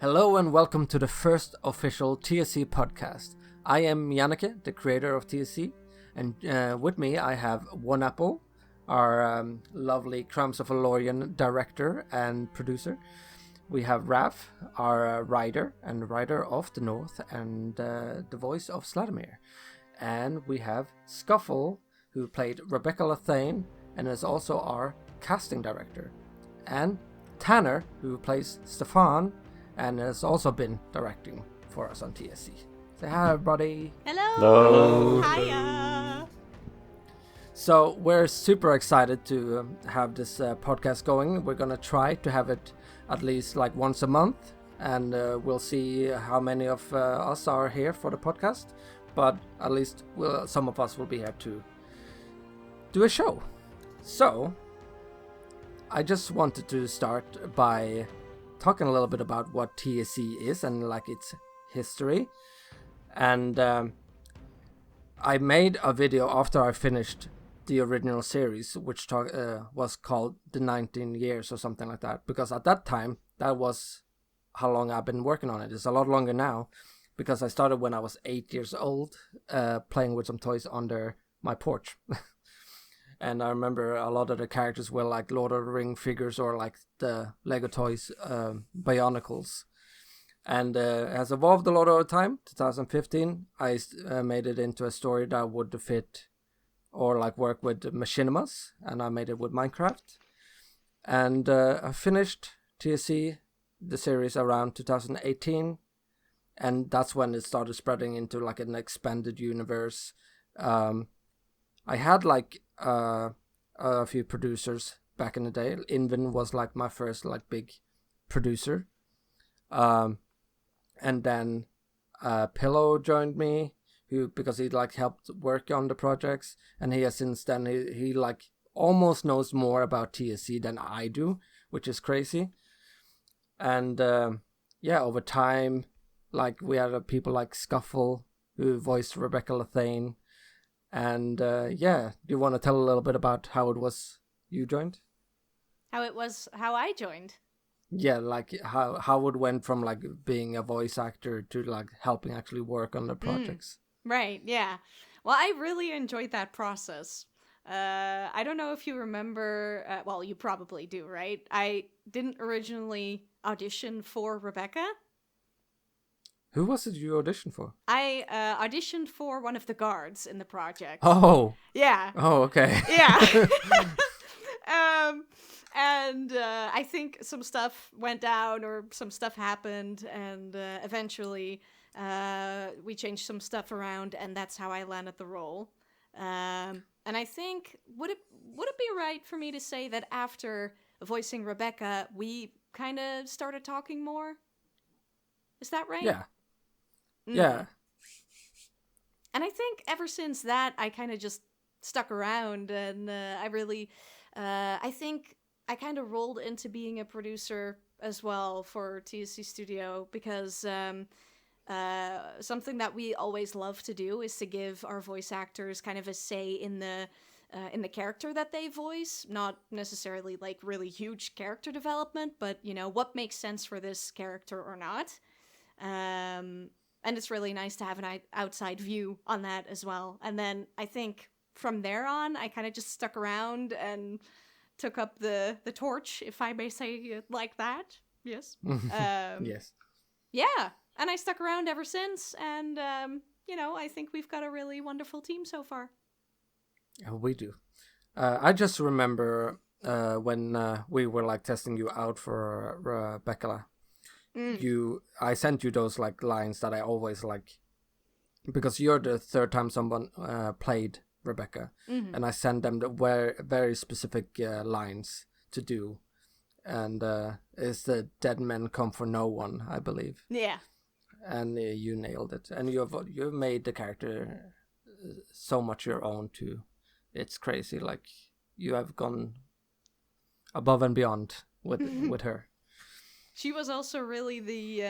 Hello and welcome to the first official TSC podcast. I am Janneke, the creator of TSC, and with me I have One Apple, our lovely Crumbs of a Lorian director and producer. We have Raf, our writer of the North and the voice of Sladimir. And we have Scuffle, who played Rebecca Lathane and is also our casting director. And Tanner, who plays Stefan and has also been directing for us on TSC. Say hi, everybody. Hello. Hello. Hiya. So we're super excited to have this podcast going. We're going to try to have it at least like once a month, and we'll see how many of us are here for the podcast. But at least some of us will be here to do a show. So I just wanted to start by talking a little bit about what TSC is and like its history. And I made a video after I finished the original series, which was called The 19 Years or something like that, because at that time that was how long I've been working on it. It's a lot longer now because I started when I was 8 years old, playing with some toys under my porch. And I remember a lot of the characters were like Lord of the Ring figures or like the Lego toys, Bionicles. And it has evolved a lot over time. 2015, I made it into a story that would fit or like work with Machinimas, and I made it with Minecraft. And I finished TSC, the series, around 2018. And that's when it started spreading into like an expanded universe. I had like a few producers back in the day. Inven was like my first like big producer. And then Pillow joined me, because he like helped work on the projects, and he has since then he like almost knows more about TSC than I do, which is crazy. And over time, like we had people like Scuffle who voiced Rebecca Lathane. And do you want to tell a little bit about how it was you joined? How I joined. Yeah, like how it went from like being a voice actor to like helping actually work on the projects. Right, yeah. Well, I really enjoyed that process. I don't know if you remember, well, you probably do, right? I didn't originally audition for Rebecca. Who was it you auditioned for? I auditioned for one of the guards in the project. Oh. Yeah. Oh, okay. Yeah. And I think some stuff went down or some stuff happened, and eventually we changed some stuff around, and that's how I landed the role. And I think, would it be right for me to say that after voicing Rebecca, we kind of started talking more? Is that right? Yeah. Mm. Yeah. And I think ever since that, I kind of just stuck around, and I really, I think I kind of rolled into being a producer as well for TSCStudio, because something that we always love to do is to give our voice actors kind of a say in the character that they voice. Not necessarily like really huge character development, but you know, what makes sense for this character or not. And it's really nice to have an outside view on that as well. And then I think from there on, I kind of just stuck around and took up the torch, if I may say it like that. Yes. Yes. Yeah. And I stuck around ever since. And, I think we've got a really wonderful team so far. Oh, we do. I just remember when we were like testing you out for Rebecca. I sent you those like lines that I always like, because you're the third time someone played Rebecca, and I sent them the very specific lines to do, and it's the dead men come for no one, I believe. Yeah. And you nailed it, and you've made the character so much your own too. It's crazy, like you have gone above and beyond with her. She was also really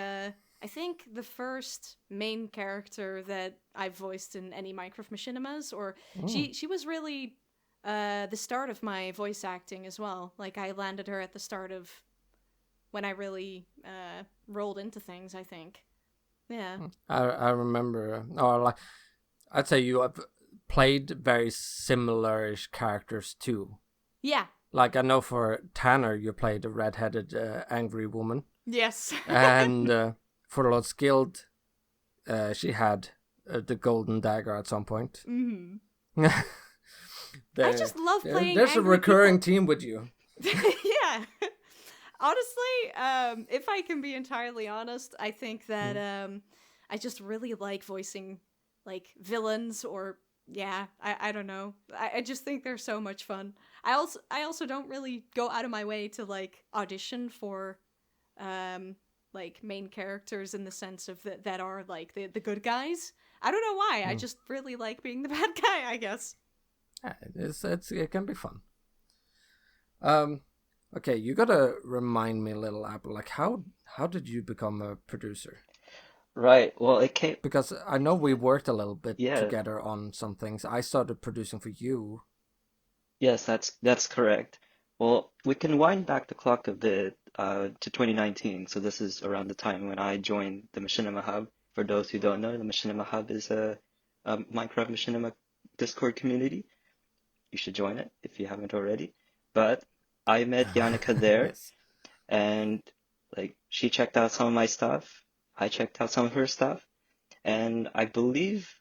I think the first main character that I voiced in any Minecraft Machinimas, or she was really the start of my voice acting as well. Like I landed her at the start of when I really rolled into things, I think. Yeah. I remember, or like, I'd say you have played very similar-ish characters too. Yeah. Like, I know for Tanner, you played a red-headed angry woman. Yes. And for Lord Skilled, she had the golden dagger at some point. Mm-hmm. I just love playing There's angry a recurring people. team with you. Yeah. Honestly, if I can be entirely honest, I think that I just really like voicing like villains or I don't know. I just think they're so much fun. I also don't really go out of my way to like audition for like main characters in the sense of that are like the good guys. I don't know why. I just really like being the bad guy, I guess. Yeah, it can be fun. Okay, you gotta remind me a little, Apple. Like, how did you become a producer? Right. Well, it came. Because I know we worked a little bit Yeah. together on some things. I started producing for you. Yes, that's correct. Well, we can wind back the clock a bit to 2019. So this is around the time when I joined the Machinima Hub. For those who don't know, the Machinima Hub is a Minecraft Machinima Discord community. You should join it if you haven't already. But I met Yannicka there, Yes. and like she checked out some of my stuff. I checked out some of her stuff, and I believe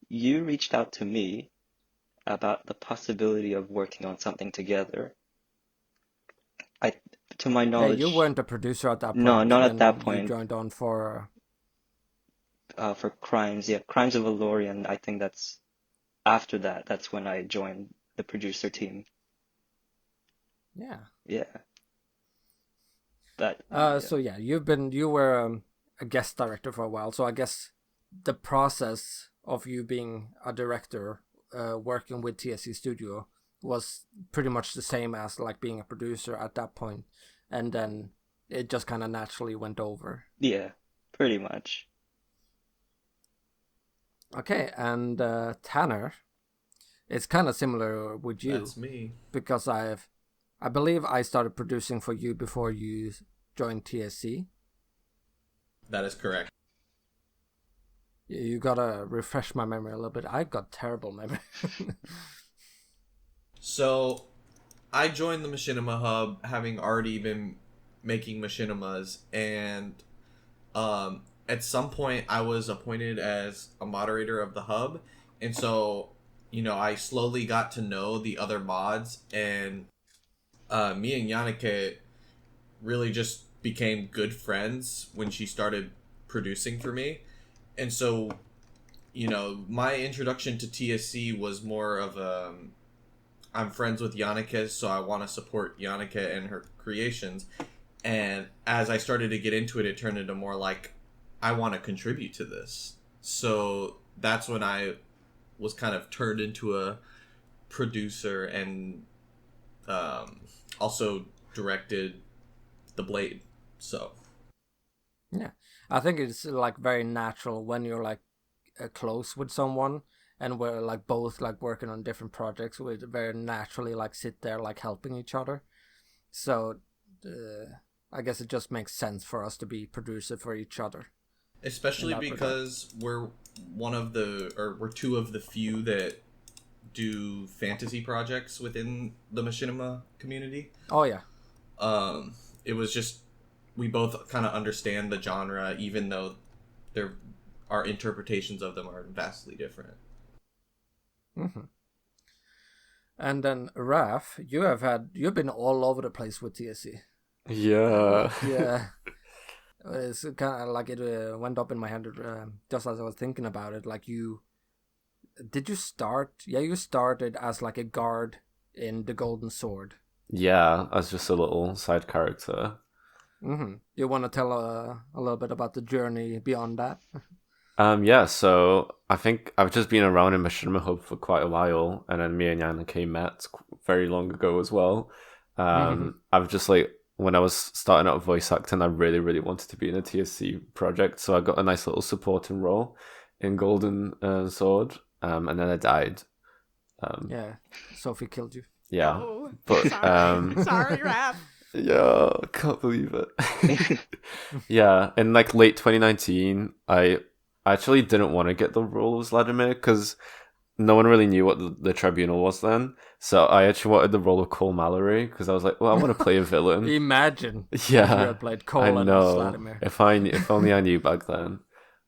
you reached out to me about the possibility of working on something together. To my Yeah, knowledge, you weren't a producer at that point. no, not at that Then you point. joined on for For Crimes, yeah, Crimes of Valorian. I think that's after that. That's when I joined the producer team. yeah. Yeah. That. So yeah, you were a guest director for a while. So I guess the process of you being a director, working with TSCStudio, was pretty much the same as like being a producer at that point, and then it just kind of naturally went over. Yeah, pretty much. Okay, and Tanner, it's kind of similar with you. That's me. Because I believe I started producing for you before you joined TSC. That is correct. You gotta refresh my memory a little bit. I've got terrible memory. So, I joined the Machinima Hub having already been making Machinimas, and at some point I was appointed as a moderator of the hub, and so, I slowly got to know the other mods, and me and Yannicka really just became good friends when she started producing for me. And so, my introduction to TSC was more of I'm friends with Yannicka, so I want to support Yannicka and her creations. And as I started to get into it, it turned into more like, I want to contribute to this. So that's when I was kind of turned into a producer and also directed The Blade. So Yeah, I think it's like very natural when you're like close with someone and we're like both like working on different projects. We very naturally like sit there like helping each other. So I guess it just makes sense for us to be producer for each other. especially because we're two of the few that do fantasy projects within the Machinima community. Oh yeah. It was just we both kind of understand the genre, even though our interpretations of them are vastly different. Mm-hmm. And then Raf, you've been all over the place with TSC. Yeah. Yeah. It's kind of like it went up in my head just as I was thinking about it. Like did you start? Yeah, you started as like a guard in the Golden Sword. Yeah, as just a little side character. Mm-hmm. You want to tell a little bit about the journey beyond that? Yeah, so I think I've just been around in Machinima Hub for quite a while, and then me and Yannicka met very long ago as well. I've just when I was starting out voice acting, I really, really wanted to be in a TSC project, so I got a nice little supporting role in Golden Sword, and then I died. Yeah, Sophie killed you. Yeah, Oh, but sorry, sorry, Raph. Yeah, I can't believe it. Yeah, in like late 2019, I actually didn't want to get the role as Vladimir because no one really knew what the tribunal was then. So I actually wanted the role of Cole Mallory because I was like, well, I want to play a villain. Imagine if you Yeah, had played I Colin as know. Vladimir. If only I knew back then.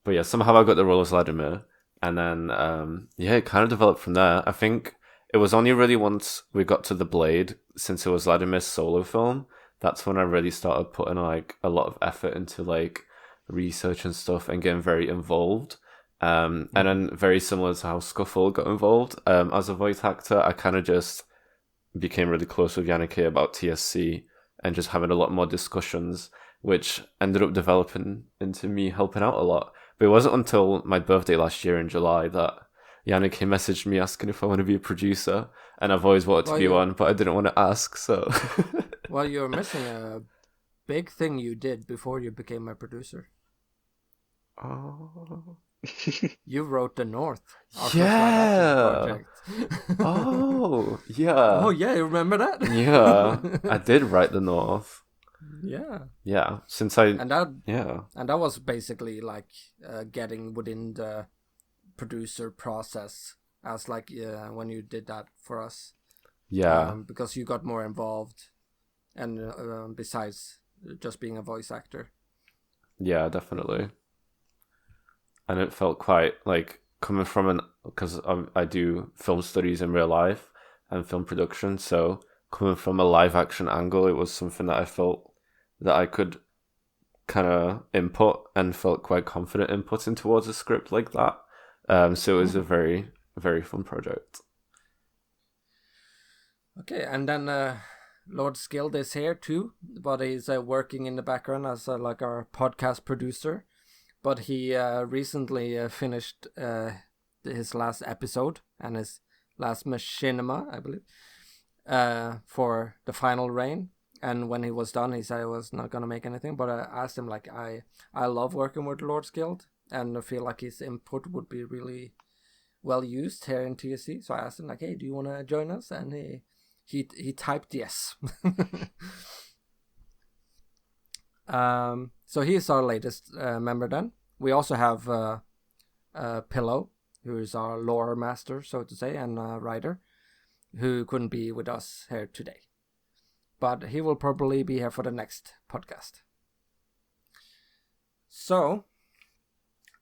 But yeah, somehow I got the role as Vladimir, and then yeah, it kind of developed from there. I think it was only really once we got to the Blade, since it was Vladimir's solo film, that's when I really started putting like a lot of effort into like research and stuff and getting very involved. And then very similar to how Scuffle got involved as a voice actor, I kind of just became really close with Yannick about TSC and just having a lot more discussions, which ended up developing into me helping out a lot. But it wasn't until my birthday last year in July that Yannick messaged me asking if I want to be a producer, and I've always wanted to be one, but I didn't want to ask, so... Well, you're missing a big thing you did before you became a producer. Oh... You wrote The North. Our Yeah. project. Oh, yeah. Oh, yeah, you remember that? Yeah, I did write The North. Yeah. Yeah, since I... And that, yeah. And that was basically like getting within the producer process as like when you did that for us. Yeah. Because you got more involved and besides just being a voice actor. Yeah, definitely. And it felt quite like coming from because I do film studies in real life and film production, so coming from a live action angle, it was something that I felt that I could kind of input and felt quite confident inputting towards a script like that. So it was a very, very fun project. Okay, and then Lord Skild is here too, but he's working in the background as like our podcast producer. But he recently finished his last episode and his last Machinima, I believe, for the final reign. And when he was done, he said he was not going to make anything. But I asked him, like, I love working with Lord's Guild, and I feel like his input would be really well used here in TSC. So I asked him, like, hey, do you want to join us? And he typed yes. So he is our latest member then. We also have Pillow, who is our lore master, so to say, and writer, who couldn't be with us here today. But he will probably be here for the next podcast. So,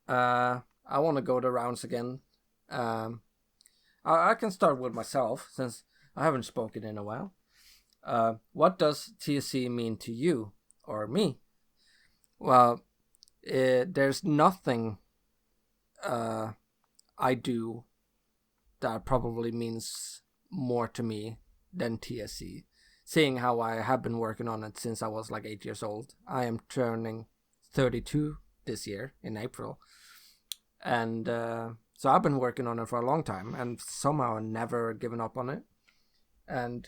I want to go the rounds again. I can start with myself, since I haven't spoken in a while. What does TSC mean to you or me? Well, there's nothing I do that probably means more to me than TSC. Seeing how I have been working on it since I was like 8 years old. I am turning 32 this year in April. And so I've been working on it for a long time and somehow I've never given up on it. And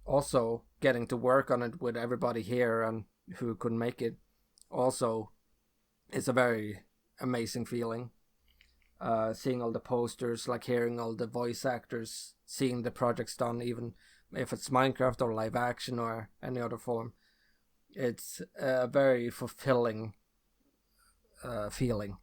also getting to work on it with everybody here and who couldn't make it also is a very amazing feeling. Seeing all the posters, like hearing all the voice actors, seeing the projects done, even if it's Minecraft or live action or any other form. It's a very fulfilling feeling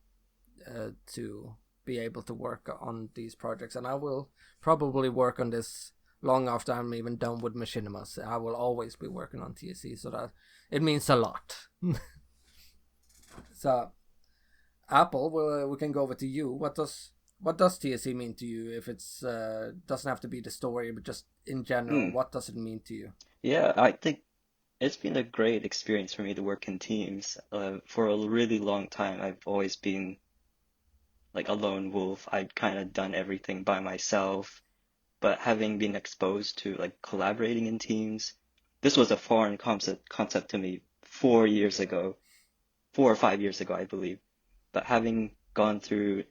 to be able to work on these projects. And I will probably work on this long after I'm even done with Machinimas. I will always be working on TSC, so that it means a lot. So, Apple, we can go over to you. What does TSC mean to you? If it's doesn't have to be the story, but just in general, what does it mean to you? Yeah, I think it's been a great experience for me to work in teams. For a really long time, I've always been like a lone wolf. I'd kind of done everything by myself. But having been exposed to like collaborating in teams, this was a foreign concept to me 4 or 5 years ago, I believe. But having gone through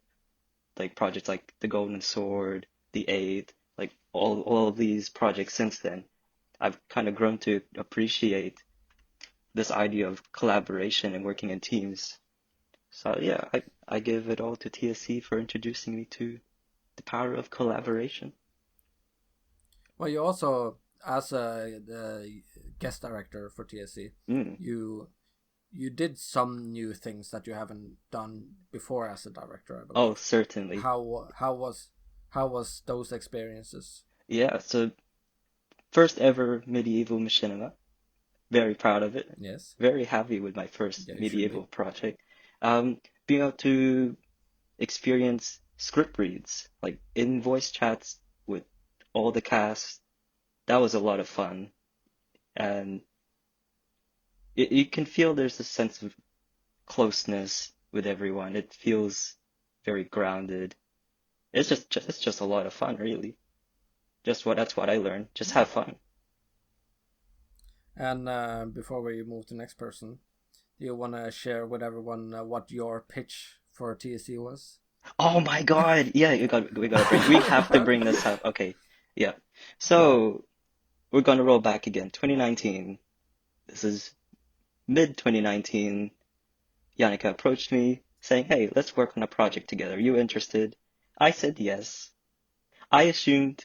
like projects like the Golden Sword, the Eighth, like all of these projects since then, I've kind of grown to appreciate this idea of collaboration and working in teams. So yeah, I give it all to TSC for introducing me to the power of collaboration. Well, you also as a guest director for TSC, you did some new things that you haven't done before as a director, I believe. Oh, certainly. How was those experiences? Yeah, so first ever medieval machinima. Very proud of it. Yes. Very happy with my first Yeah, medieval project. Being able to experience script reads, like in voice chats with all the cast, that was a lot of fun. And you can feel there's a sense of closeness with everyone. It feels very grounded. It's just a lot of fun, really. That's what I learned. Just have fun. And before we move to the next person, do you want to share with everyone what your pitch for TSC was? Oh my God! Yeah, we have to bring this up. Okay, yeah. So we're gonna roll back again. 2019. This is mid 2019. Yannicka approached me saying, "Hey, let's work on a project together. You interested?" I said yes. I assumed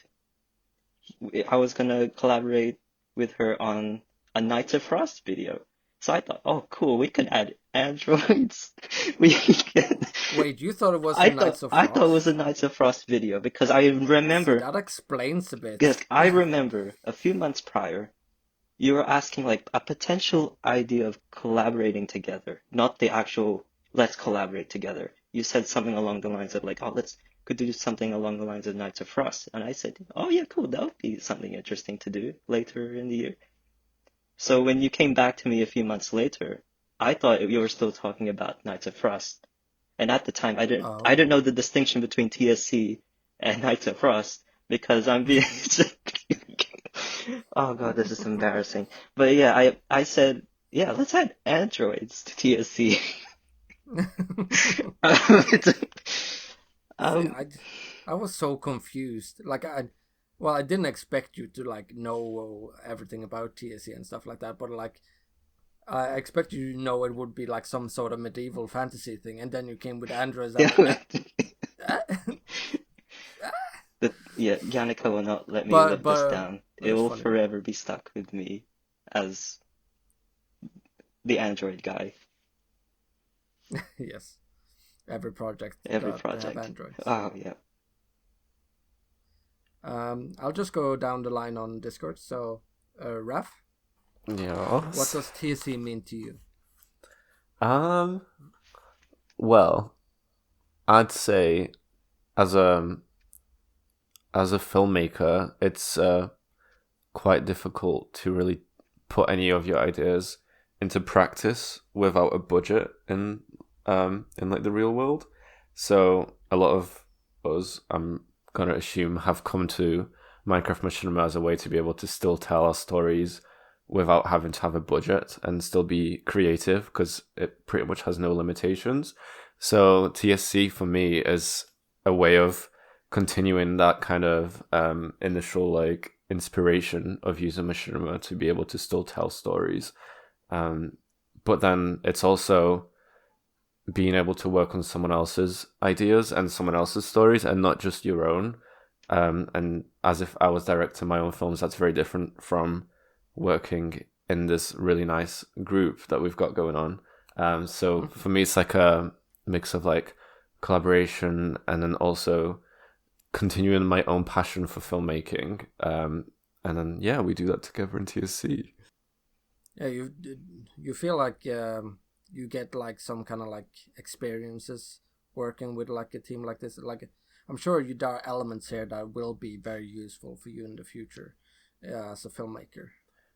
I was gonna collaborate with her on a Knights of Frost video. So I thought, oh, cool, we can add androids. We can. Wait, you thought it was a Knights of I Frost? thought it was a Knights of Frost video because I remember. See, that explains a bit. Yes, I remember a few months prior, you were asking like a potential idea of collaborating together, not the actual let's collaborate together. You said something along the lines of like, oh, could do something along the lines of Knights of Frost. And I said, oh yeah, cool, that would be something interesting to do later in the year. So when you came back to me a few months later, I thought you were still talking about Knights of Frost. And at the time, I didn't know the distinction between TSC and Knights of Frost because I'm being. Oh God, this is embarrassing. But yeah, I said, yeah, let's add androids to TSC. See, I was so confused. Like I didn't expect you to like know everything about TSC and stuff like that, but like I expected you to know it would be like some sort of medieval fantasy thing, and then you came with androids. Yeah, Yannicka will not let me live this down. It will funny. forever be stuck with me as the android guy. Yes. Every project. Every got project. To have androids. Oh, yeah. I'll just go down the line on Discord. So, Raf? Yes. What does TSC mean to you? Well, I'd say as a filmmaker, it's quite difficult to really put any of your ideas into practice without a budget in like the real world. So a lot of us, I'm gonna assume, have come to Minecraft Machinima as a way to be able to still tell our stories without having to have a budget and still be creative because it pretty much has no limitations. So TSC for me is a way of continuing that kind of initial like inspiration of using Machinima to be able to still tell stories. But then it's also being able to work on someone else's ideas and someone else's stories and not just your own. And as if I was directing my own films, that's very different from working in this really nice group that we've got going on. So for me, it's like a mix of like collaboration and then also continuing my own passion for filmmaking. And then, yeah, we do that together in TSC. Yeah, you feel like you get like some kind of like experiences working with like a team like this. Like I'm sure there are elements here that will be very useful for you in the future as a filmmaker.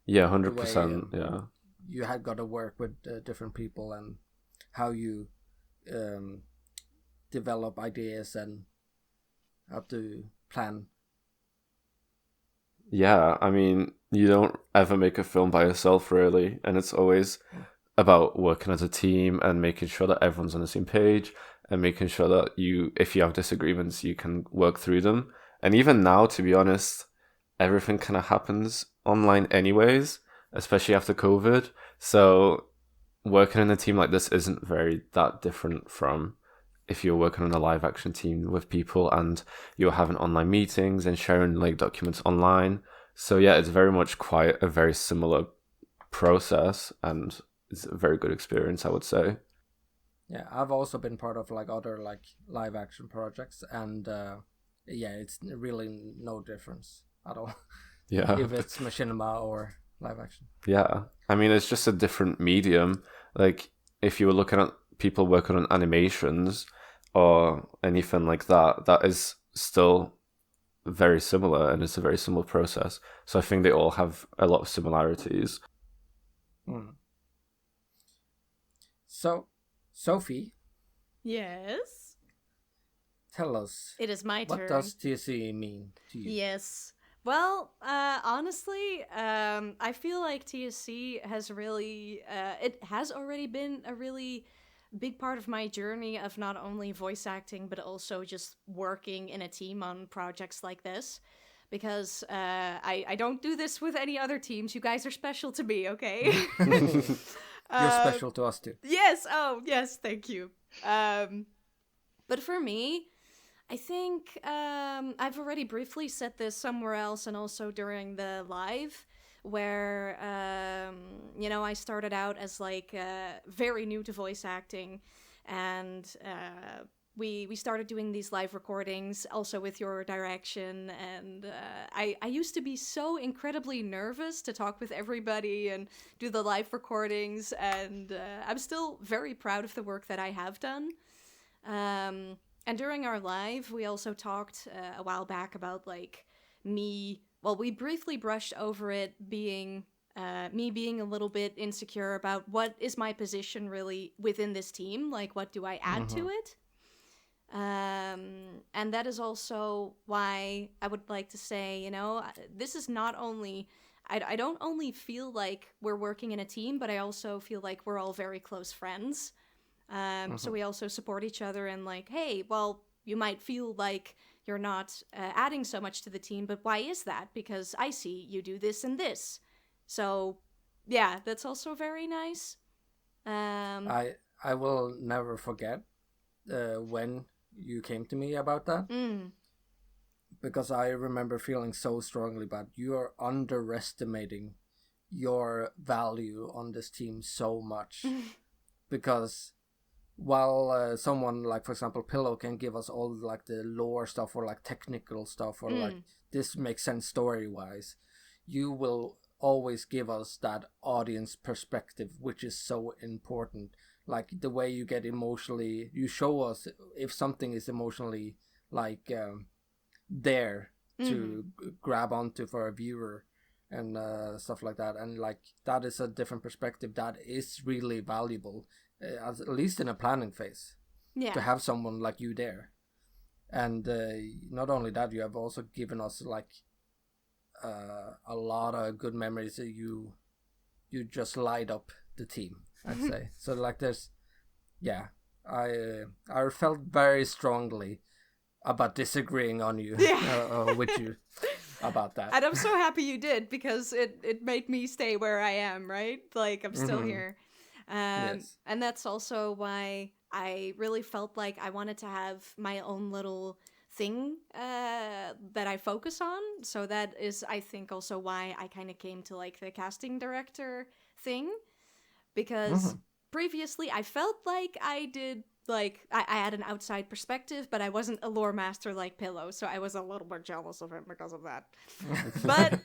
Yeah, 100%. Yeah, you had got to work with different people and how you develop ideas and how to plan. Yeah, I mean, you don't ever make a film by yourself, really, and it's always about working as a team and making sure that everyone's on the same page and making sure that if you have disagreements, you can work through them. And even now, to be honest, everything kind of happens online anyways, especially after COVID. So working in a team like this isn't very that different from if you're working on a live action team with people and you're having online meetings and sharing like documents online. So yeah, it's very much quite a very similar process, and it's a very good experience, I would say. Yeah, I've also been part of like other like live action projects, and yeah, it's really no difference at all. Yeah. If it's machinima or live action. Yeah. I mean, it's just a different medium. Like, if you were looking at people working on animations or anything like that, that is still very similar, and it's a very similar process. So I think they all have a lot of similarities. Mm. So, Sophie, Yes. tell us. It is my turn. What does TSC mean to you? Yes. Well, honestly, I feel like TSC has really, it has already been a really big part of my journey of not only voice acting, but also just working in a team on projects like this. Because I don't do this with any other teams. You guys are special to me, okay? You're special to us too. Yes, oh, yes, thank you. But for me, I think I've already briefly said this somewhere else and also during the live, where, I started out as like very new to voice acting, and we started doing these live recordings also with your direction, and I used to be so incredibly nervous to talk with everybody and do the live recordings, and I'm still very proud of the work that I have done. And during our live, we also talked a while back about like me. Well, we briefly brushed over it being me being a little bit insecure about what is my position really within this team. Like, what do I add to it? And that is also why I would like to say, this is not only. I don't only feel like we're working in a team, but I also feel like we're all very close friends. So we also support each other and like, hey, well, you might feel like you're not adding so much to the team, but why is that? Because I see you do this and this. So, yeah, that's also very nice. I will never forget when you came to me about that. Because I remember feeling so strongly about you're underestimating your value on this team so much. Because while someone like, for example, Pillow can give us all like the lore stuff or like technical stuff or like this makes sense story wise, you will always give us that audience perspective, which is so important. Like the way you get emotionally, you show us if something is emotionally like there to grab onto for a viewer and stuff like that, and like that is a different perspective that is really valuable. At least in a planning phase, to have someone like you there. And not only that, you have also given us like a lot of good memories. You just light up the team, I'd say. So like there's, I felt very strongly about disagreeing on you with you about that. And I'm so happy you did, because it made me stay where I am, right? Like, I'm still here. Yes. And that's also why I really felt like I wanted to have my own little thing that I focus on. So that is, I think, also why I kind of came to like the casting director thing. Because previously I felt like I did, like, I had an outside perspective, but I wasn't a lore master like Pillow. So I was a little bit jealous of him because of that. But,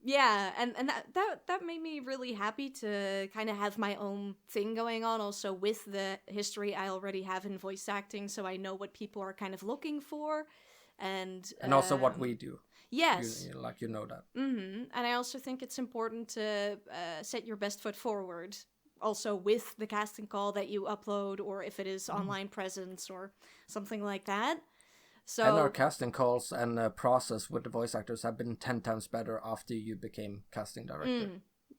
yeah, and that made me really happy to kind of have my own thing going on, also with the history I already have in voice acting, so I know what people are kind of looking for, and also what we do. Yes, you know that. And I also think it's important to set your best foot forward, also with the casting call that you upload, or if it is online presence or something like that. So, and our casting calls and process with the voice actors have been 10 times better after you became casting director.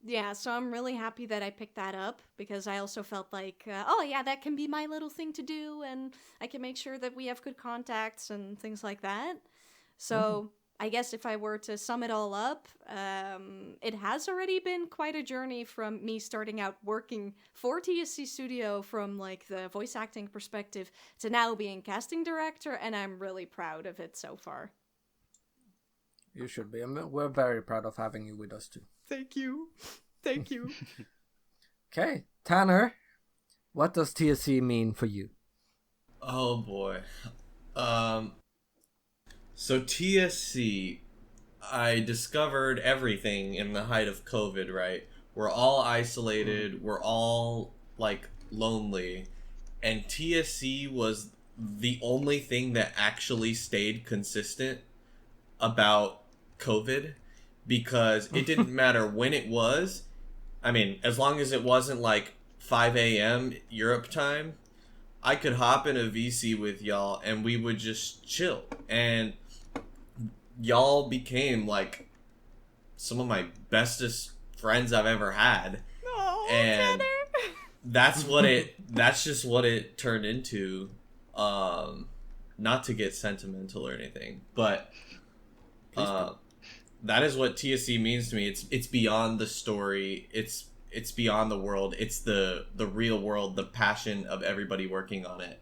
Yeah, so I'm really happy that I picked that up, because I also felt like, oh yeah, that can be my little thing to do, and I can make sure that we have good contacts and things like that. So I guess if I were to sum it all up, it has already been quite a journey from me starting out working for TSC Studio from like the voice acting perspective to now being casting director, and I'm really proud of it so far. You should be. And we're very proud of having you with us too. Thank you. Thank you. Okay, Tanner, what does TSC mean for you? Oh boy. So TSC, I discovered everything in the height of COVID, right? We're all isolated, we're all like lonely, and TSC was the only thing that actually stayed consistent about COVID, because it didn't matter when it was. I mean, as long as it wasn't like 5 a.m. Europe time, I could hop in a VC with y'all and we would just chill. And y'all became like some of my bestest friends I've ever had. Oh, And Tanner. that's just what it turned into. Not to get sentimental or anything, but that is what TSC means to me. It's beyond the story. It's beyond the world. It's the real world, the passion of everybody working on it,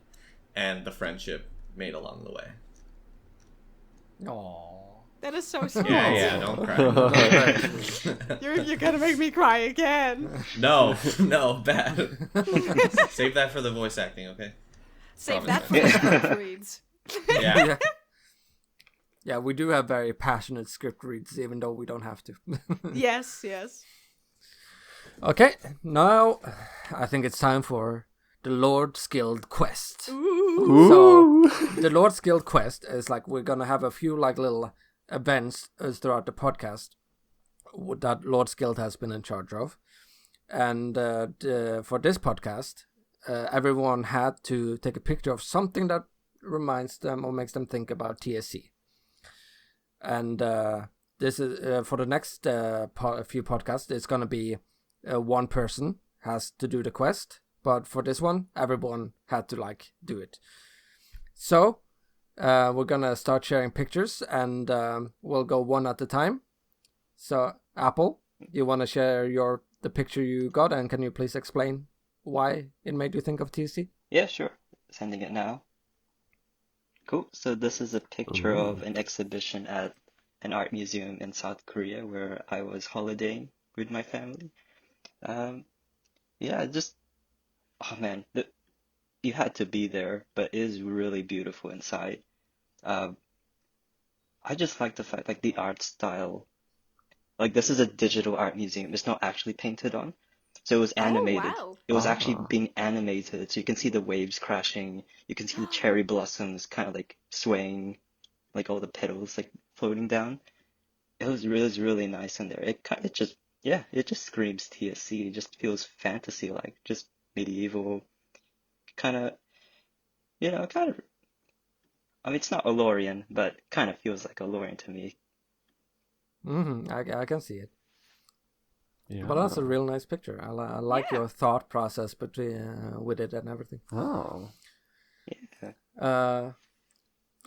and the friendship made along the way. Aww. That is so sweet. Yeah, don't cry. You're gonna make me cry again. No, bad. Save that for the voice acting, okay? Save that for the script reads. Yeah. Yeah, we do have very passionate script reads, even though we don't have to. Yes. Okay, now I think it's time for the Lord's Guild quest. Ooh. So the Lord's Guild quest is like we're gonna have a few like little events throughout the podcast that Lord's Guild has been in charge of, and for this podcast, everyone had to take a picture of something that reminds them or makes them think about TSC. And this is for the next few podcasts. It's gonna be one person has to do the quest, but for this one, everyone had to like do it. So we're gonna start sharing pictures, and we'll go one at a time. So Apple, you wanna share the picture you got, and can you please explain why it made you think of TSC? Yeah, sure. Sending it now. Cool. So this is a picture of an exhibition at an art museum in South Korea where I was holidaying with my family. Yeah, just, oh man, you had to be there, but it is really beautiful inside. I just like the fact, like the art style. Like this is a digital art museum. It's not actually painted on. So it was animated. Oh, wow. It was actually being animated. So you can see the waves crashing. You can see the cherry blossoms kind of like swaying, like all the petals like floating down. It was really nice in there. It just screams TSC. It just feels fantasy like, just medieval, kind of, kind of. I mean, it's not Alorian, but kind of feels like Alorian to me. I can see it. Yeah. But that's a real nice picture. I like Yeah. your thought process with it and everything. Oh. Yeah.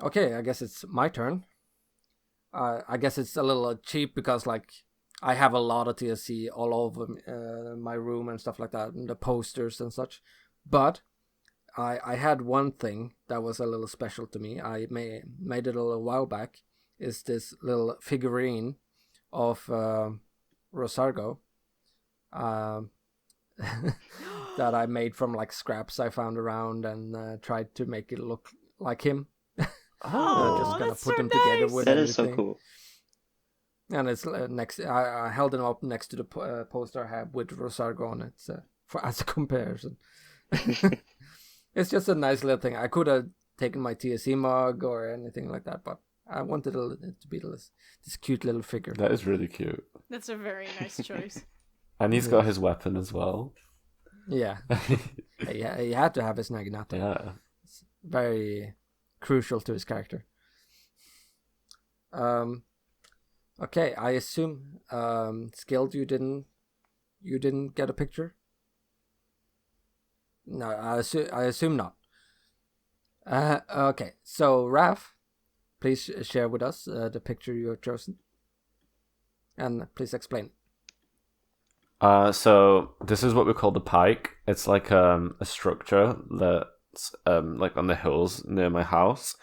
Okay, I guess it's my turn. I guess it's a little cheap because like I have a lot of TSC all over my room and stuff like that, and the posters and such. But I had one thing that was a little special to me. I made it a little while back. Is this little figurine of Rosargo that I made from like scraps I found around and tried to make it look like him. Just gonna that's put so them together nice. with That is so everything. cool. And it's next. I held them up next to the poster I have with Rosargo on it, for as a comparison. It's just a nice little thing. I could have taken my TSC mug or anything like that, but I wanted it to be this cute little figure. That is really cute. That's a very nice choice. And he's got his weapon as well. Yeah, yeah. He had to have his Naginata. Yeah. It's very crucial to his character. Okay, I assume Skilled, you didn't get a picture. No, I assume not. Okay, so Raf, please share with us the picture you have chosen, and please explain. So this is what we call the pike. It's like a structure that's like on the hills near my house.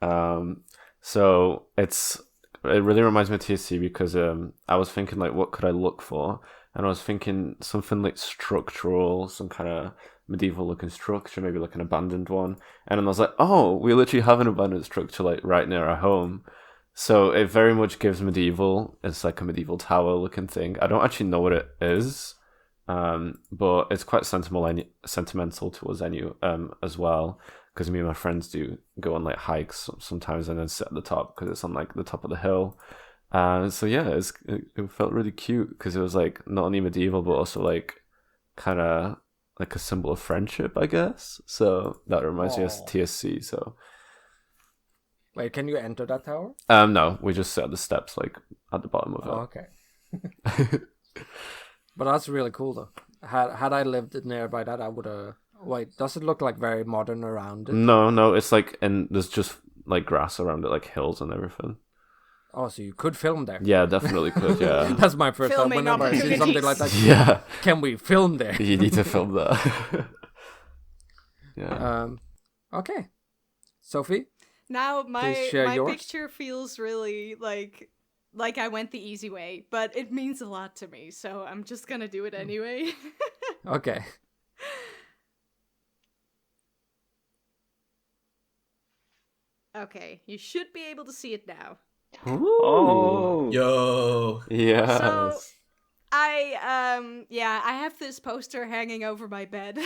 So it's it really reminds me of TSC because I was thinking like, what could I look for? And I was thinking something like structural, some kind of medieval-looking structure, maybe like an abandoned one. And then I was like, oh, we literally have an abandoned structure like right near our home. So it very much gives medieval. It's like a medieval tower-looking thing. I don't actually know what it is, but it's quite sentimental to us as well. Because me and my friends do go on like hikes sometimes and then sit at the top because it's on like the top of the hill. So yeah, it felt really cute because it was like not only medieval but also like kind of like a symbol of friendship, I guess. So that reminds me of TSC. So wait, can you enter that tower? No, we just sit at the steps like at the bottom of it. Oh, okay. But that's really cool though. Had I lived nearby that, I would have. Wait, does it look like very modern around it? No, it's like, and there's just like grass around it, like hills and everything. Oh, so you could film there? Yeah, definitely could. Yeah, that's my first thought. Filming Whenever I see something like that, yeah, can we film there? You need to film that. Yeah. Okay, Sophie. Now my yours. picture feels really like I went the easy way, but it means a lot to me, so I'm just gonna do it anyway. Okay. Okay, you should be able to see it now. Oh, Yo. Yes. So I have this poster hanging over my bed.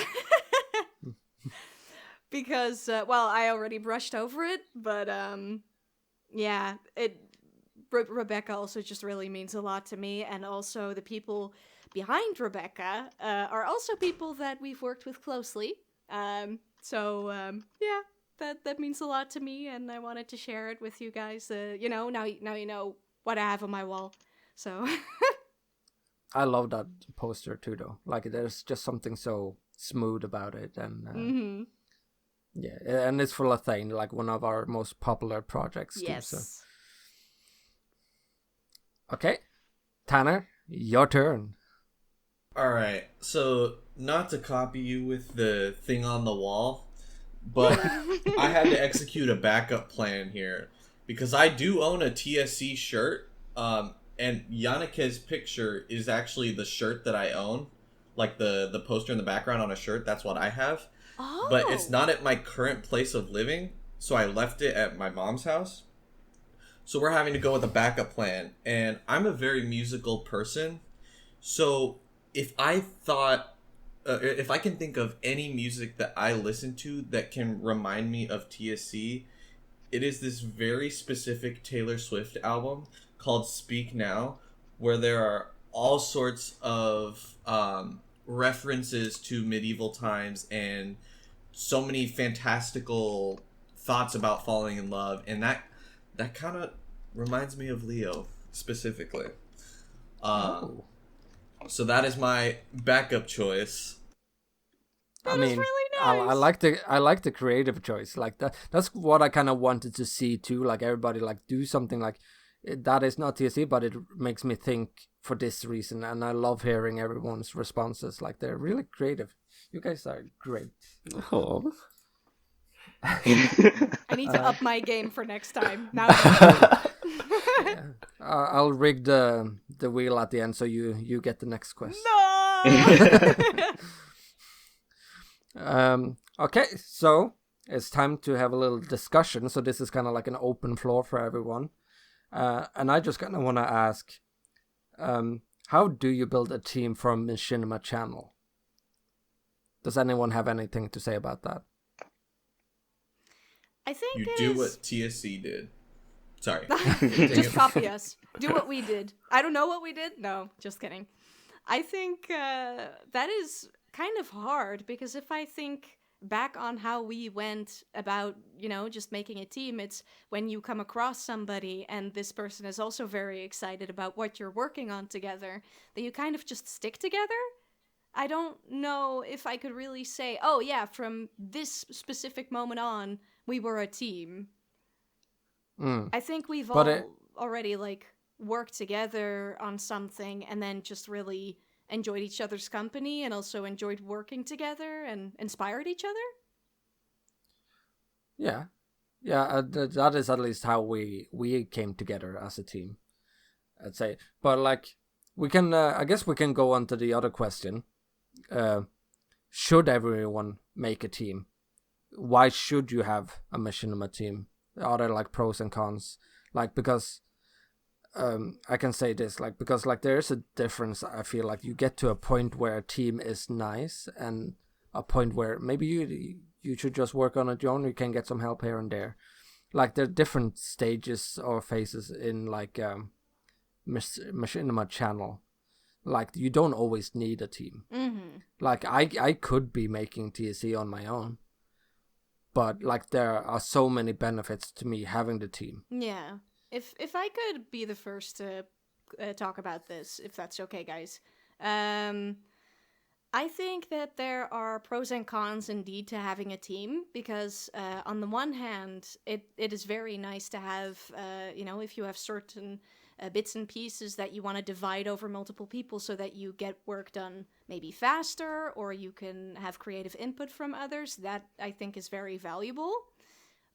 Because I already brushed over it, but Rebecca also just really means a lot to me, and also the people behind Rebecca are also people that we've worked with closely. That means a lot to me, and I wanted to share it with you guys. Now you know what I have on my wall. So I love that poster too, though. Like, there's just something so smooth about it, and yeah, and it's full of Thane, like one of our most popular projects too. yes. So. Okay, Tanner, your turn. All right. So, not to copy you with the thing on the wall, but I had to execute a backup plan here because I do own a TSC shirt, and Yannicke's picture is actually the shirt that I own, like the poster in the background on a shirt. That's what I have, but it's not at my current place of living, so I left it at my mom's house. So we're having to go with a backup plan, and I'm a very musical person, so if I can think of any music that I listen to that can remind me of TSC, it is this very specific Taylor Swift album called Speak Now, where there are all sorts of references to medieval times and so many fantastical thoughts about falling in love, and that kind of reminds me of Leo specifically. So that is my backup choice. That is really nice. I like the creative choice. Like that's what I kind of wanted to see too. Like everybody like do something like that is not TSC, but it makes me think for this reason. And I love hearing everyone's responses. Like they're really creative. You guys are great. Oh. I need to up my game for next time. Now. Yeah. I'll rig the wheel at the end, so you get the next question. No. Okay, so it's time to have a little discussion. So this is kind of like an open floor for everyone, and I just kind of want to ask, how do you build a team for a Machinima channel? Does anyone have anything to say about that? I think you do what TSC did. Sorry. Just copy us. Do what we did. I don't know what we did. No, just kidding. I think that is kind of hard, because if I think back on how we went about, just making a team, it's when you come across somebody and this person is also very excited about what you're working on together, that you kind of just stick together. I don't know if I could really say, oh yeah, from this specific moment on, we were a team. I think we've already worked together on something and then just really enjoyed each other's company and also enjoyed working together and inspired each other. Yeah. Yeah, that is at least how we came together as a team, I'd say. But like, we can, I guess we can go on to the other question. Should everyone make a team? Why should you have a Machinima team? Are there like pros and cons? Like, because I can say this, like, because like there is a difference. I feel like you get to a point where a team is nice, and a point where maybe you should just work on it your own. You can get some help here and there. Like, there are different stages or phases in like Machinima channel. Like, you don't always need a team. Mm-hmm. Like, I could be making TSC on my own, but like there are so many benefits to me having the team. Yeah. If I could be the first to talk about this, if that's okay, guys. I think that there are pros and cons indeed to having a team, because on the one hand, it is very nice to have, if you have certain bits and pieces that you want to divide over multiple people so that you get work done maybe faster, or you can have creative input from others. That I think is very valuable.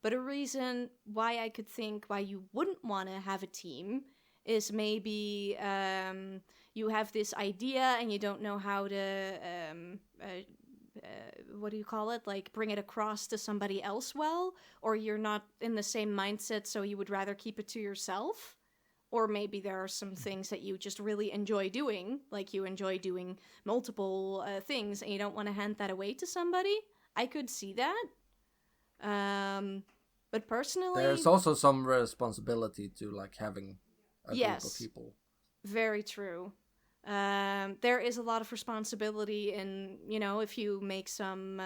But a reason why I could think why you wouldn't want to have a team is maybe you have this idea and you don't know how to, what do you call it? Like, bring it across to somebody else well, or you're not in the same mindset, so you would rather keep it to yourself. Or maybe there are some things that you just really enjoy doing, like you enjoy doing multiple things and you don't want to hand that away to somebody. I could see that. But personally, There's also some responsibility to like having a group of people. Very true. There is a lot of responsibility in, if you make some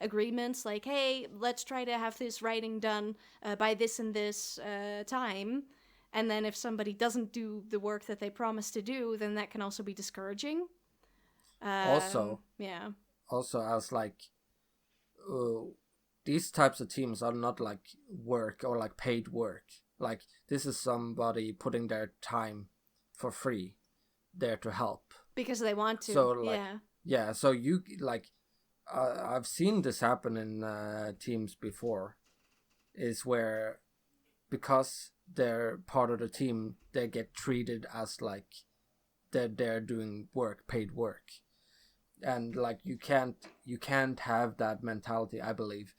agreements like, hey, let's try to have this writing done by this and this time. And then if somebody doesn't do the work that they promised to do, then that can also be discouraging. Also, as like, these types of teams are not like work or like paid work. Like, this is somebody putting their time for free there to help. Because they want to. So like, yeah. So you like, I've seen this happen in teams before, is where because they're part of the team, they get treated as like they're doing work, paid work, and like you can't have that mentality. I believe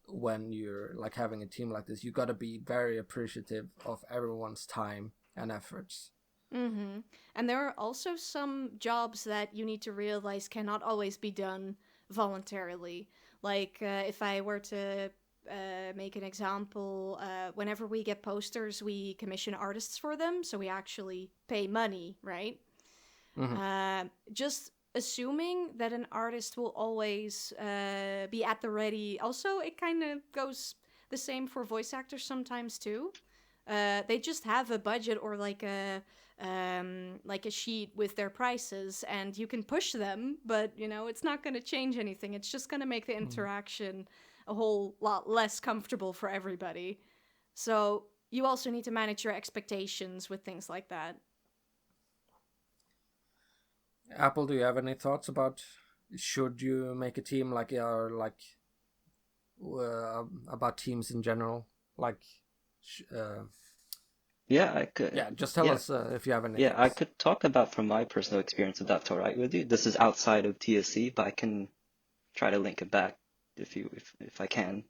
when you're like having a team like this, you got to be very appreciative of everyone's time and efforts. Mm-hmm. And there are also some jobs that you need to realize cannot always be done voluntarily. Like, if I were to make an example, whenever we get posters, we commission artists for them, so we actually pay money, right? Mm-hmm. Just assuming that an artist will always be at the ready. Also, it kind of goes the same for voice actors sometimes too. They just have a budget or like a sheet with their prices, and you can push them, but it's not going to change anything. It's just going to make the interaction a whole lot less comfortable for everybody. So you also need to manage your expectations with things like that. Apple, do you have any thoughts about should you make a team, like, or like about teams in general? Like, Yeah, I could. yeah, just tell us if you have any. Yeah, I thoughts. could talk about from my personal experience if that's all right with you. This is outside of TSC, but I can try to link it back if I can.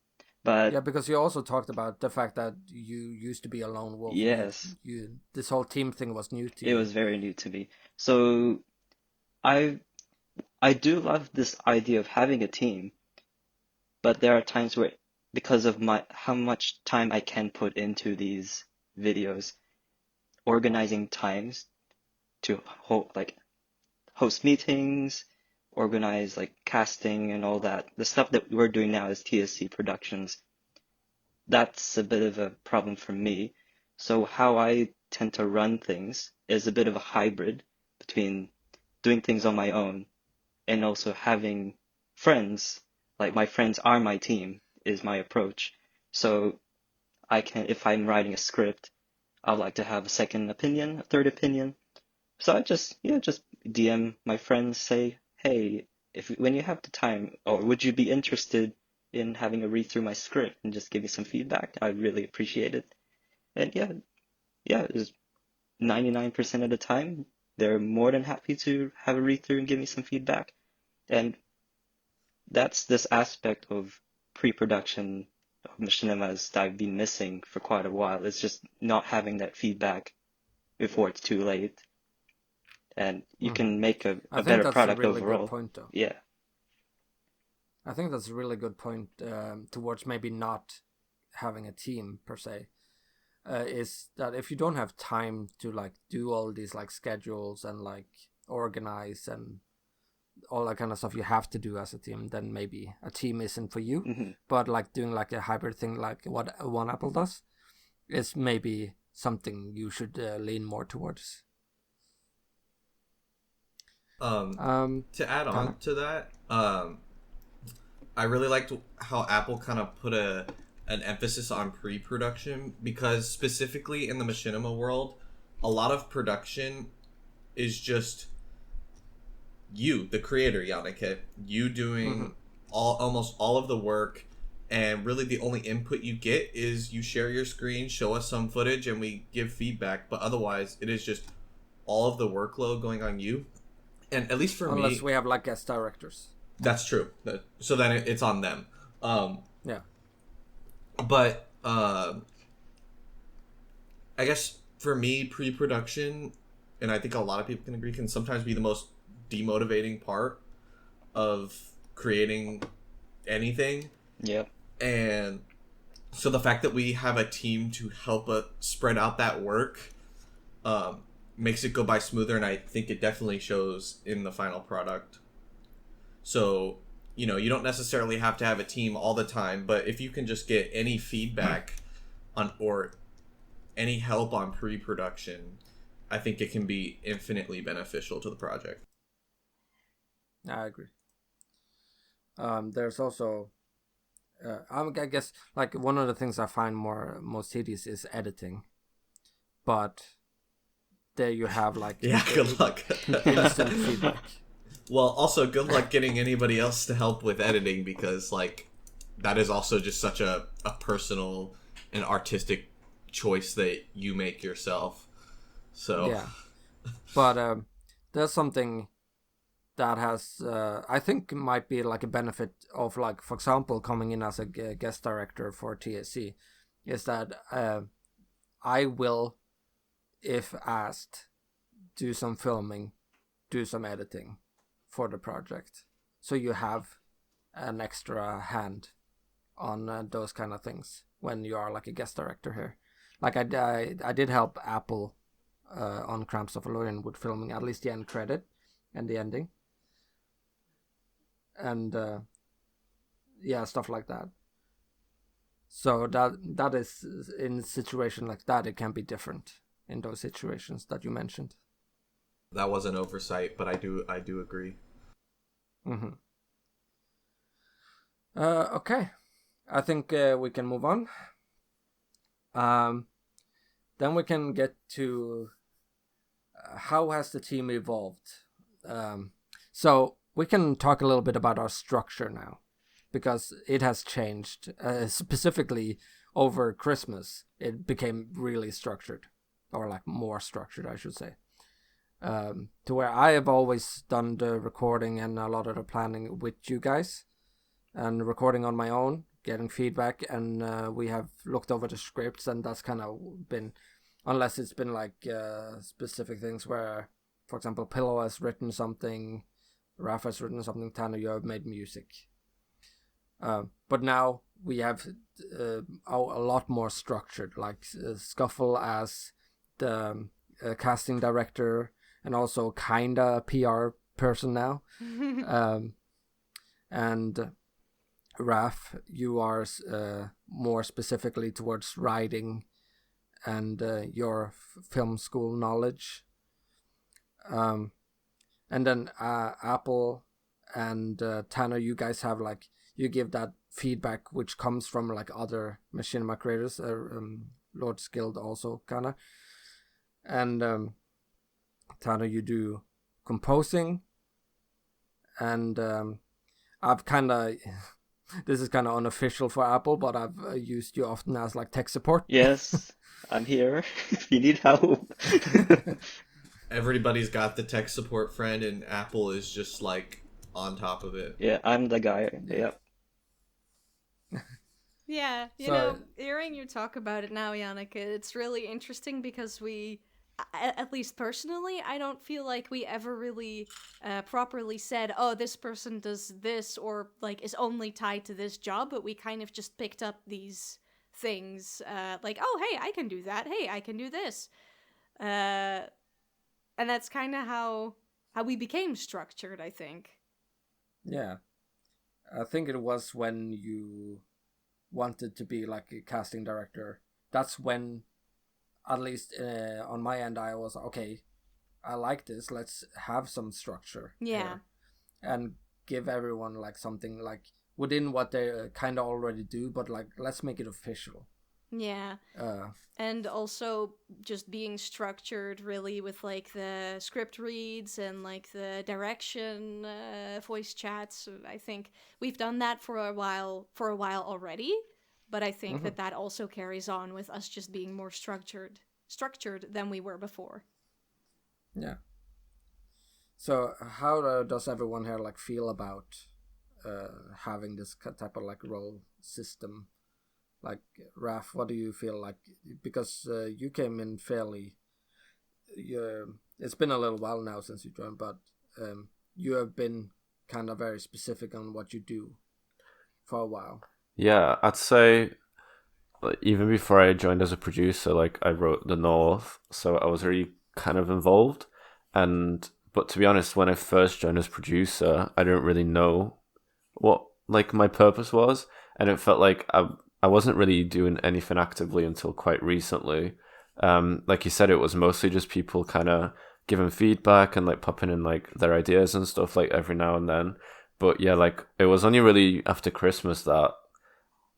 But yeah, because you also talked about the fact that you used to be a lone wolf. yes, You this whole team thing was new to it you. was very new to me. So I do love this idea of having a team, but there are times where because of how much time I can put into these videos, organizing times to host meetings, organize like casting and all that. The stuff that we're doing now is TSC Productions. That's a bit of a problem for me. So how I tend to run things is a bit of a hybrid between doing things on my own and also having friends. Like, my friends are my team is my approach. So if I'm writing a script, I'd like to have a second opinion, a third opinion. So I just DM my friends, say, hey, when you have the time, or would you be interested in having a read through my script and just give me some feedback. I really appreciate it. And it was 99% of the time, they're more than happy to have a read through and give me some feedback. And that's this aspect of pre-production of machinimas that I've been missing for quite a while. It's just not having that feedback before it's too late. And you can make a better product overall. I think that's a really good point, though. Yeah. I think that's a really good point towards maybe not having a team per se. Is that if you don't have time to like do all these like schedules and like organize and all that kind of stuff you have to do as a team, then maybe a team isn't for you. Mm-hmm. But like doing like a hybrid thing like what One Apple does is maybe something you should lean more towards. To add on to that, I really liked how Apple kind of put an emphasis on pre-production, because specifically in the machinima world, a lot of production is just you, the creator, Yannick, you doing almost all of the work, and really the only input you get is you share your screen, show us some footage, and we give feedback. But otherwise, it is just all of the workload going on you. And at least for me, unless we have like guest directors. That's true. So then it's on them. Yeah. But I guess for me, pre-production, and I think a lot of people can agree, can sometimes be the most demotivating part of creating anything. Yep. And so the fact that we have a team to help spread out that work makes it go by smoother, and I think it definitely shows in the final product. So, you don't necessarily have to have a team all the time, but if you can just get any feedback on or any help on pre-production, I think it can be infinitely beneficial to the project. I agree. There's also, I guess, like one of the things I find most tedious is editing, but there you have like good luck. Instant feedback. Well, also good luck getting anybody else to help with editing, because like that is also just such a personal and artistic choice that you make yourself. So yeah, but there's something that has I think might be like a benefit of, like, for example, coming in as a guest director for TSC, is that I will, if asked, do some filming, do some editing for the project, so you have an extra hand on those kind of things when you are like a guest director here. Like I did help Apple on Cramps of Valorian with filming at least the end credit and the ending, and stuff like that. So that is, in a situation like that, it can be different in those situations that you mentioned. That was an oversight, but I do agree. Mm-hmm. Okay, I think we can move on. Then we can get to how has the team evolved. So we can talk a little bit about our structure now, because it has changed. Specifically over Christmas, it became really structured, or like more structured, I should say. To where I have always done the recording and a lot of the planning with you guys, and recording on my own, getting feedback, and we have looked over the scripts, and that's kind of been, unless it's been like specific things where, for example, Pillow has written something, Raph has written something, Tanner, you have made music. But now we have a lot more structured, like Scuffle as the casting director, and also kinda PR person now. And Raph, you are more specifically towards writing and your film school knowledge. And then Apple and Tanner, you guys have like, you give that feedback which comes from like other machinima creators, Lord's Guild also kinda. And Tanner, you do composing, and I've kinda This is kind of unofficial for Apple, but I've used you often as like tech support. Yes, I'm here if you need help. Everybody's got the tech support friend, and Apple is just like on top of it. Yeah, I'm the guy. Yeah. Yep. Yeah, So hearing you talk about it now, Yannick, it's really interesting because at least personally, I don't feel like we ever really properly said, oh, this person does this or like is only tied to this job, but we kind of just picked up these things like, oh, hey, I can do that. Hey, I can do this. And that's kind of how we became structured, I think. yeah, I think it was when you wanted to be like a casting director. That's when, at least on my end, I was okay. I like this. Let's have some structure. Yeah. Here. And give everyone like something like within what they kind of already do, but like let's make it official. Yeah. And also just being structured really with like the script reads and like the direction voice chats. I think we've done that for a while already, but I think that also carries on with us just being more structured than we were before. Yeah. So how does everyone here like feel about having this type of like role system? Like, Raf, what do you feel like? Because you came in fairly... it's been a little while now since you joined, but you have been kind of very specific on what you do for a while. Yeah, I'd say like, even before I joined as a producer, like I wrote The North, so I was really kind of involved. But to be honest, when I first joined as producer, I didn't really know what like my purpose was, and it felt like I wasn't really doing anything actively until quite recently. Like you said, it was mostly just people kind of giving feedback and like popping in like their ideas and stuff like every now and then. But yeah, like it was only really after Christmas that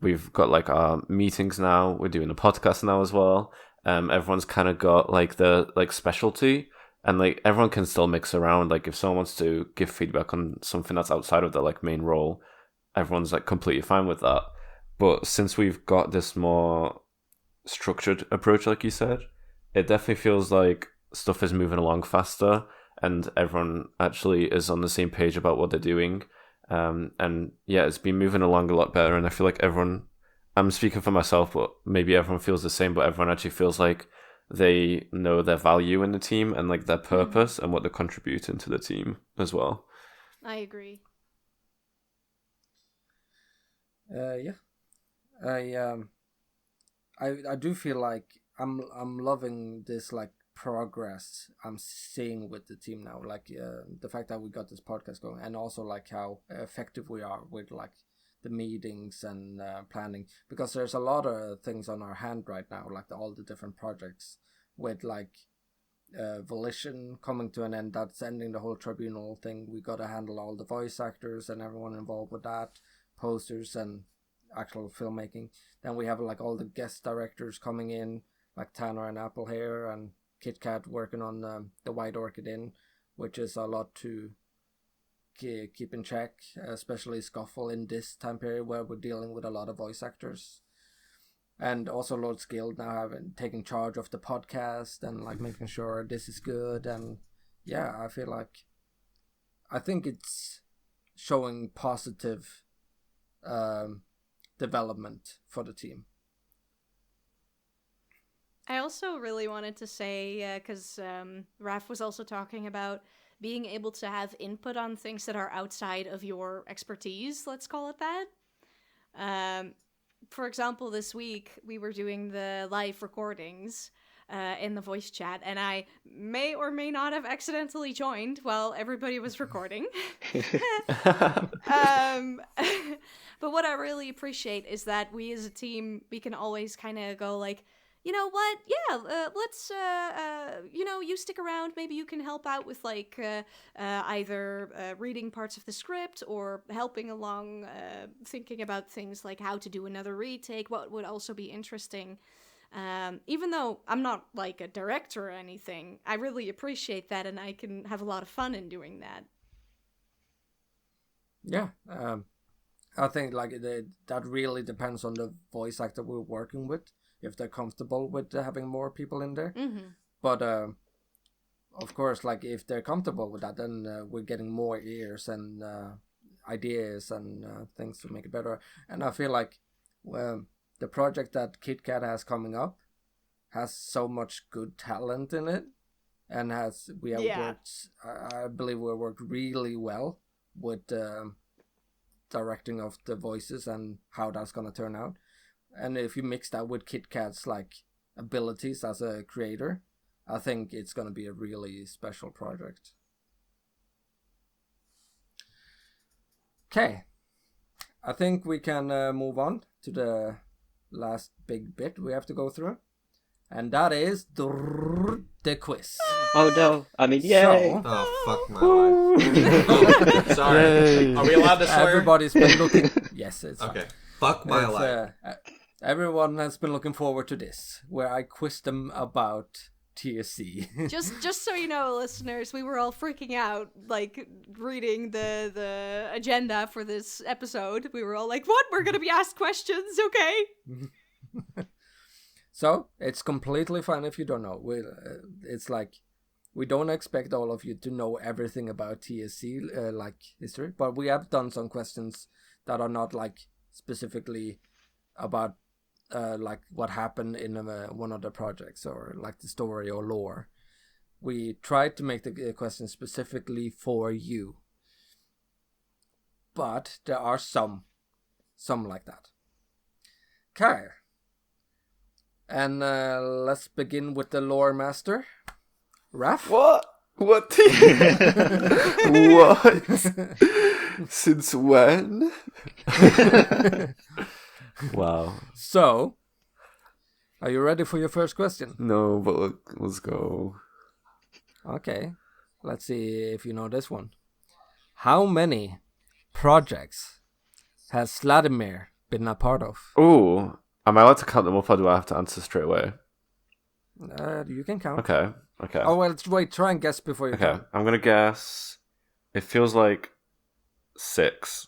we've got like our meetings now. We're doing a podcast now as well. Everyone's kind of got like the like specialty, and like everyone can still mix around. Like if someone wants to give feedback on something that's outside of their like main role, everyone's like completely fine with that. But since we've got this more structured approach, like you said, it definitely feels like stuff is moving along faster and everyone actually is on the same page about what they're doing. And yeah, it's been moving along a lot better. And I feel like everyone, I'm speaking for myself, but maybe everyone feels the same, but everyone actually feels like they know their value in the team and like their purpose and what they're contributing to the team as well. I agree. Yeah. I do feel like I'm loving this like progress I'm seeing with the team now, like the fact that we got this podcast going, and also like how effective we are with like the meetings and planning, because there's a lot of things on our hand right now, like all the different projects with like Volition coming to an end, that's ending the whole tribunal thing. We got to handle all the voice actors and everyone involved with that, posters and actual filmmaking. Then we have like all the guest directors coming in, like Tanner and Apple here, and Kit Kat working on the White Orchid Inn, which is a lot to keep in check, especially Scuffle in this time period where we're dealing with a lot of voice actors. And also Lord's Guild now taking charge of the podcast and like making sure this is good. And yeah, I think it's showing positive development for the team. I also really wanted to say, because Raf was also talking about being able to have input on things that are outside of your expertise, let's call it that. For example, this week we were doing the live recordings in the voice chat, and I may or may not have accidentally joined while everybody was recording. But what I really appreciate is that we as a team, we can always kind of go like, you know what? Yeah, let's, you stick around. Maybe you can help out with, like, either reading parts of the script or helping along, thinking about things like how to do another retake, what would also be interesting. Even though I'm not, like, a director or anything, I really appreciate that, and I can have a lot of fun in doing that. Yeah, I think like that really depends on the voice actor we're working with, if they're comfortable with having more people in there. Mm-hmm. But of course, like if they're comfortable with that, then we're getting more ears and ideas and things to make it better. And I feel like the project that KitKat has coming up has so much good talent in it, and we have worked. I believe we worked really well with directing of the voices and how that's gonna turn out. And if you mix that with KitKat's like abilities as a creator, I think it's gonna be a really special project. Okay, I think we can move on to the last big bit we have to go through, and that is the quiz. Oh no! I mean, yay! So, Oh, fuck my life. Sorry. Are we allowed to swear? Everybody's been looking. Yes, it's Okay. fine. Fuck my life. Everyone has been looking forward to this, where I quiz them about TSC. Just so you know, listeners, we were all freaking out, like, reading the agenda for this episode. We were all like, what? We're gonna be asked questions, okay? So, it's completely fine if you don't know. It's like, we don't expect all of you to know everything about TSC, like, history, but we have done some questions that are not, like, specifically about like what happened in one of the projects, or like the story or lore. We tried to make the questions specifically for you, but there are some like that. Okay, and let's begin with the lore master, Raph. What? What? What? Since when? Wow. So, are you ready for your first question? No, but let's go. Okay, let's see if you know this one. How many projects has Vladimir been a part of? Oh, am I allowed to count them up, or do I have to answer straight away? You can count. Okay. Oh, well, wait, try and guess before you count. I'm going to guess. It feels like 6.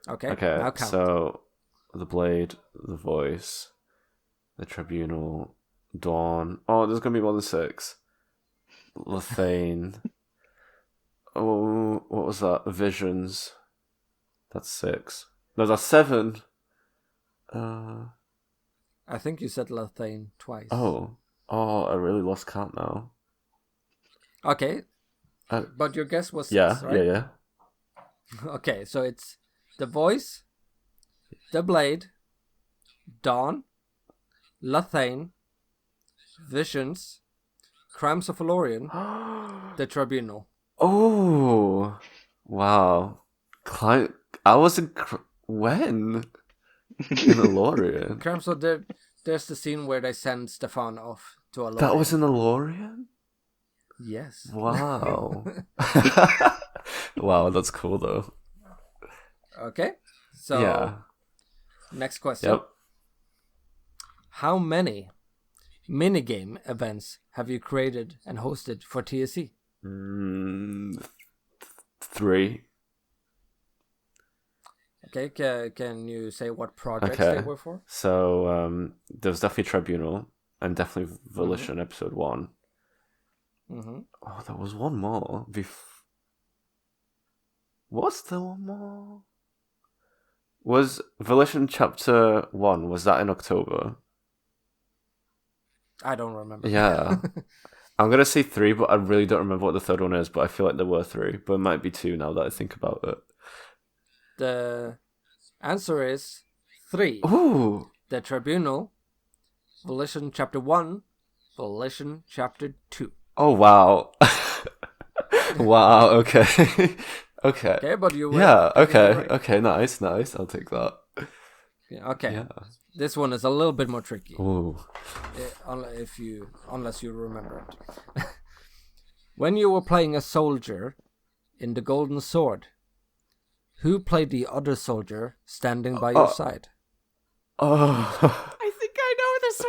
Okay, Okay, now count. so the Blade, the Voice, the Tribunal, Dawn. Oh, there's going to be more than 6. Lethane. Oh, what was that? Visions. That's 6. No, that's 7. I think you said Lethane twice. Oh, I really lost count now. Okay, but your guess was 6, Yeah, right? yeah. Okay, so it's the Voice, the Blade, Dawn, Lethane, Visions, Crimes of Valorian, the Tribunal. Oh, wow. I was in... When? In the Lorien? Crimes of there's the scene where they send Stefan off to a Lorien. That was in the Lorien? Yes. Wow. Wow, that's cool though. Okay, so yeah. Next question. Yep. How many minigame events have you created and hosted for TSC? 3. Okay, can you say what projects they were for? So there was definitely Tribunal and definitely Volition episode 1. Mm-hmm. Oh, there was one more. Was there one more? Was Volition chapter 1, was that in October? I don't remember. Yeah. I'm going to say 3, but I really don't remember what the third one is, but I feel like there were 3, but it might be 2 now that I think about it. The answer is 3. Ooh! The Tribunal, Volition chapter 1, Volition chapter 2. Oh, wow. Wow, okay. Okay. Okay, but you were... Yeah, okay. Right. Okay, nice. I'll take that. Yeah, okay. Yeah. This one is a little bit more tricky. Ooh. Unless you remember it. When you were playing a soldier in the Golden Sword, who played the other soldier standing by your side? Oh. I think I know this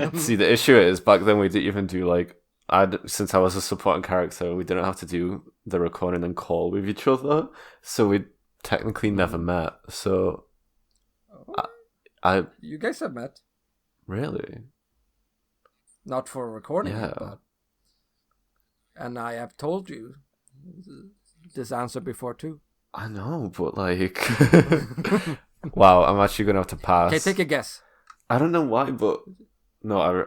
one. See, the issue is back then we didn't even do since I was a supporting character, we didn't have to do the recording and call with each other, so we technically never met, so I You guys have met. really. Not for recording Yeah. it, but... And I have told you this answer before too. I know, but like, wow, I'm actually gonna have to pass. Okay, take a guess. I don't know why, but no,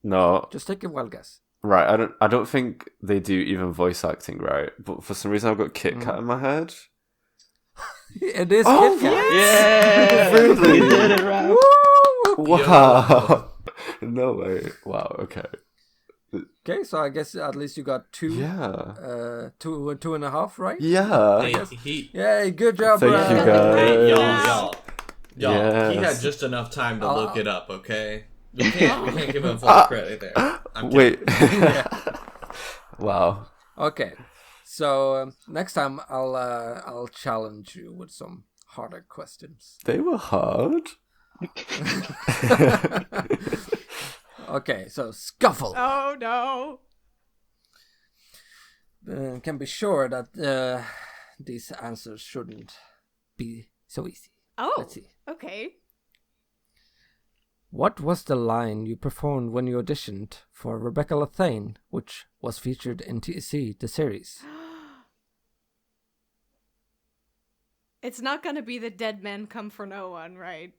no. Just take a wild guess. Right, I don't think they do even voice acting, right? But for some reason, I've got Kit Kat in my head. It is Oh, Kit Kat. Yeah, Really? you did it, Ralph. Wow. No way. Wow. Okay. Okay, so I guess at least you got two. Yeah. Two and a half, right? Yeah. Yay, good job, Thank Brad. you, guys. Hey, y'all. He Yes. had just enough time to look it up, okay? We can't give him full credit there. I'm Wait. Yeah. Wow. Okay, so next time I'll challenge you with some harder questions. They were hard. Okay, so Scuffle. Oh no. Can be sure that these answers shouldn't be so easy. Oh. Let's see. Okay. What was the line you performed when you auditioned for Rebecca Lathane, which was featured in TSC, the series? It's not gonna be the dead men come for no one, right?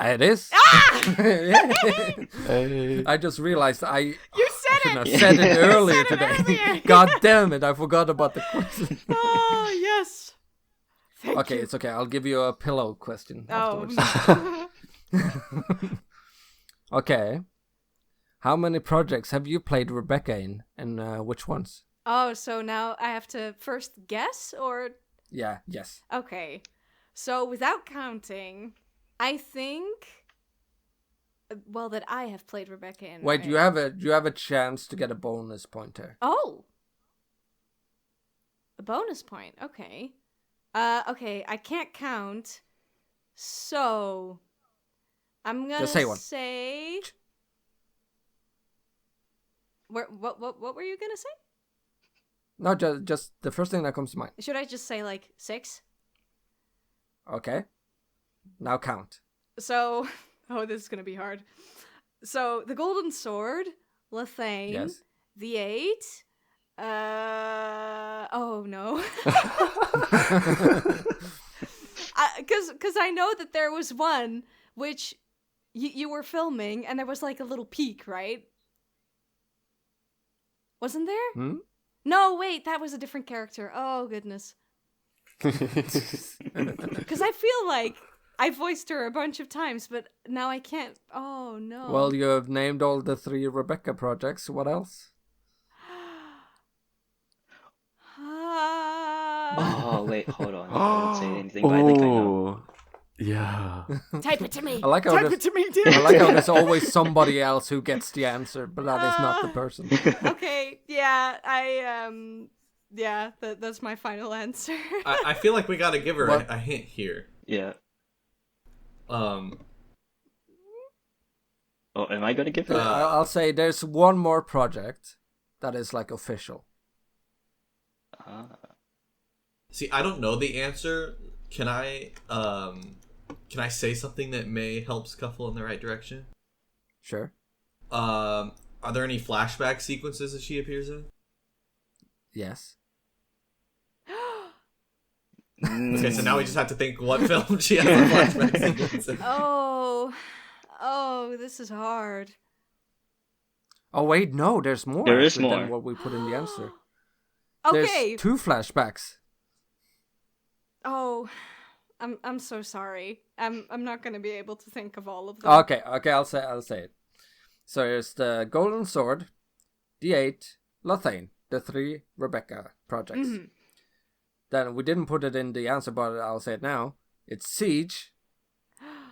It is. Ah! Hey. I just realized I You shouldn't said have said it earlier said it today. earlier. God damn it, I forgot about the question. Oh yes. Thank Okay, you. it's okay. I'll give you a pillow question Oh. afterwards. Okay. How many projects have you played Rebecca in, and which ones? Oh, so now I have to first guess, or Yeah, yes. okay. So without counting, I think that I have played Rebecca in. Wait, right? you have a chance to get a bonus point here. Oh. A bonus point. Okay. Okay, I can't count. So I'm going to Just say one. say What were you going to say? No, just the first thing that comes to mind. Should I just say like 6? Okay. Now count. So, oh, this is going to be hard. So, the Golden Sword, Lathane, Yes. the 8, oh no. Because I know that there was one which you were filming and there was like a little peak, right? Wasn't there? Hmm? No, wait, that was a different character. Oh, goodness. Because I feel like I voiced her a bunch of times, but now I can't. Oh, no. Well, you have named all the 3 Rebecca projects. What else? Oh, wait, hold on. I won't say anything, but I think I know. Oh, yeah. Type it to me. I like how Type there's- it to me, dude. I like how there's always somebody else who gets the answer, but that is not the person. Okay, yeah, that's my final answer. I feel like we gotta give her What? a hint here. Yeah. Um, Oh, am I gonna give her? I'll say there's one more project that is like official. see, I don't know the answer. Can I say something that may help Scuffle in the right direction? Sure. Are there any flashback sequences that she appears in? Yes. Okay, so now we just have to think what film she has a flashback sequence in. Oh, this is hard. Oh wait, no, there's more. There is actually, more. than what we put in the answer. Okay. There's 2 flashbacks. Oh, I'm so sorry. I'm not gonna be able to think of all of them. Okay, I'll say it. So there's the Golden Sword, the 8, Lathane, the 3 Rebecca projects. Mhm. Then we didn't put it in the answer, but I'll say it now. It's Siege,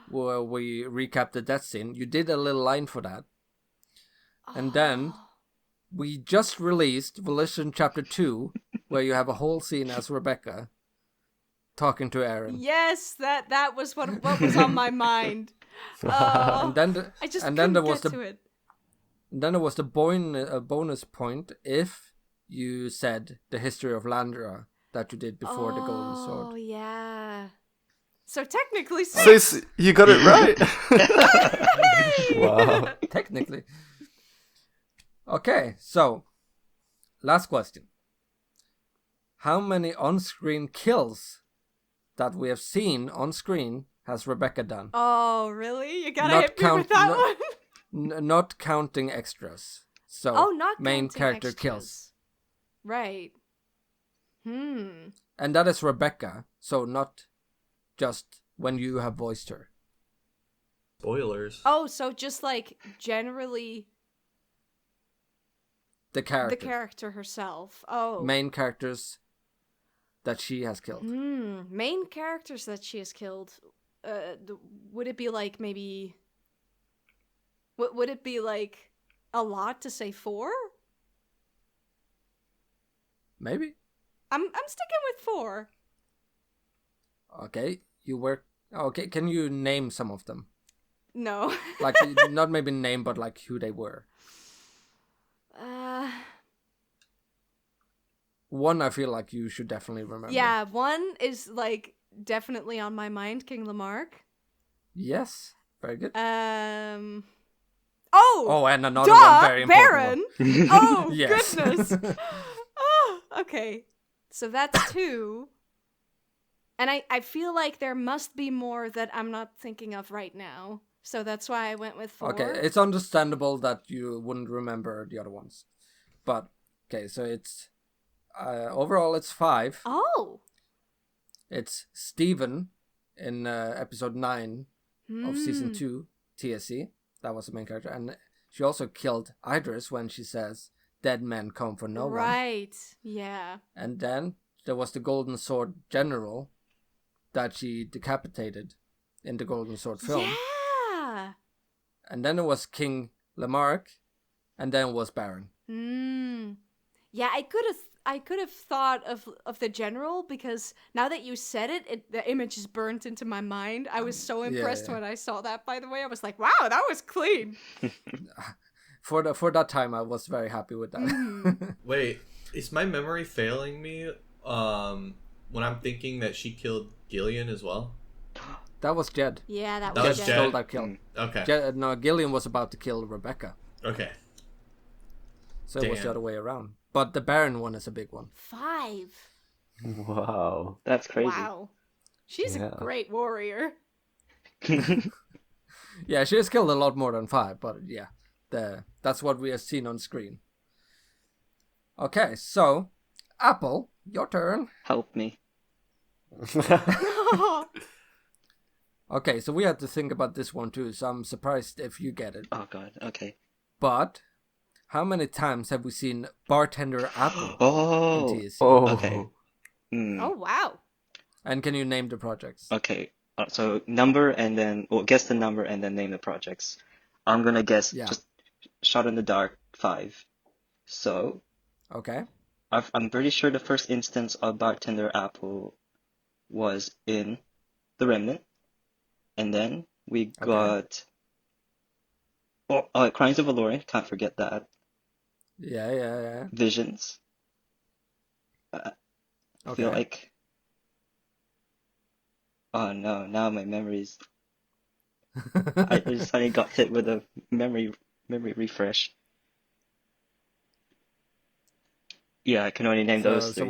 where we recap the death scene. You did a little line for that. And then we just released Volition Chapter 2, where you have a whole scene as Rebecca talking to Aaron. Yes, that was what was on my mind. Oh, And then I just and couldn't then there was get the to it. then there was the bonus point if you said the history of Landra that you did before the Golden Oh, Sword. yeah. So technically 6. 6, you got it right. Wow. Technically. Okay, so last question. How many on-screen kills that we have seen on screen has Rebecca done? Oh, really? You gotta Not hit me with that one. Not counting extras. So Not main counting character extras. kills. Right. And that is Rebecca, so not just when you have voiced her. Spoilers. Oh, so just like generally The character. the character herself. Oh. Main characters that she has killed. Main characters that she has killed. Would it be like maybe... Would it be like a lot to say 4? Maybe. I'm sticking with 4. Okay, okay, can you name some of them? No. Like, not maybe name, but like who they were. One I feel like you should definitely remember. Yeah, one is like definitely on my mind, King Lamarck. Yes, very good. Oh, and another one very Baron. important. Oh, Yes. goodness. Oh, okay. So that's 2. And I feel like there must be more that I'm not thinking of right now. So that's why I went with 4. Okay, it's understandable that you wouldn't remember the other ones. But, okay, so it's... overall, it's 5. Oh. It's Steven in episode 9 of season 2, TSC. That was the main character. And she also killed Idris when she says, "Dead men come for no one." Right, yeah. And then there was the Golden Sword General that she decapitated in the Golden Sword film. Yeah. And then it was King Lamarck, and then it was Baron. Yeah, I could have thought of the general, because now that you said it, the image is burnt into my mind. I was so impressed when I saw that, by the way. I was like, wow, that was clean. For that time, I was very happy with that. Wait, is my memory failing me when I'm thinking that she killed Gillian as well? That was Jed. Yeah, that That was was Jed. Jed? Stole that kill. Okay. No, Gillian was about to kill Rebecca. Okay. So it was the other way around. But the Baron one is a big one. 5. Wow. That's crazy. Wow. She's a great warrior. Yeah, she has killed a lot more than 5, but yeah, that's what we have seen on screen. Okay, so Apple, your turn. Help me. Okay, so we had to think about this one too, so I'm surprised if you get it. Oh god, okay. But how many times have we seen Bartender Apple Oh, in TSC? okay. Oh, wow. And can you name the projects? Okay. So number and then, well, guess the number and then name the projects. I'm gonna guess just shot in the dark 5. So. Okay. I'm pretty sure the first instance of Bartender Apple was in The Remnant, and then we got Crimes of Valorant, can't forget that. Yeah. Visions. I feel like, oh no, now my memories. I just suddenly got hit with a memory refresh. Yeah, I can only name those 3.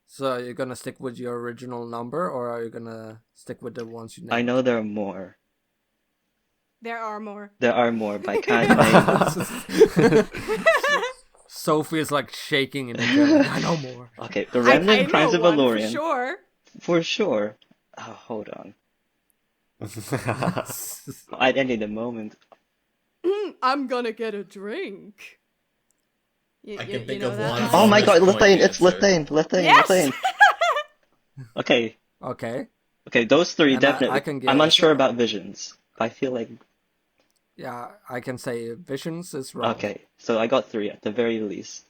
So you're gonna stick with your original number, or are you gonna stick with the ones you named? I know there are more. There are more. There are more, but I can't name them. Sophie is like shaking in the chair. I know more. Okay, The Remnant, Crimes of Valorant. For sure. For sure. Oh, hold on. I need a moment. I'm gonna get a drink. I can think know of that one. line? Oh my god, Point Lethane, it's answer. Lethane. Yes! Okay, Okay. those 3 And definitely. I can guess. I'm unsure about Visions. I feel like. Yeah, I can say Visions is wrong. Okay, so I got 3 at the very least.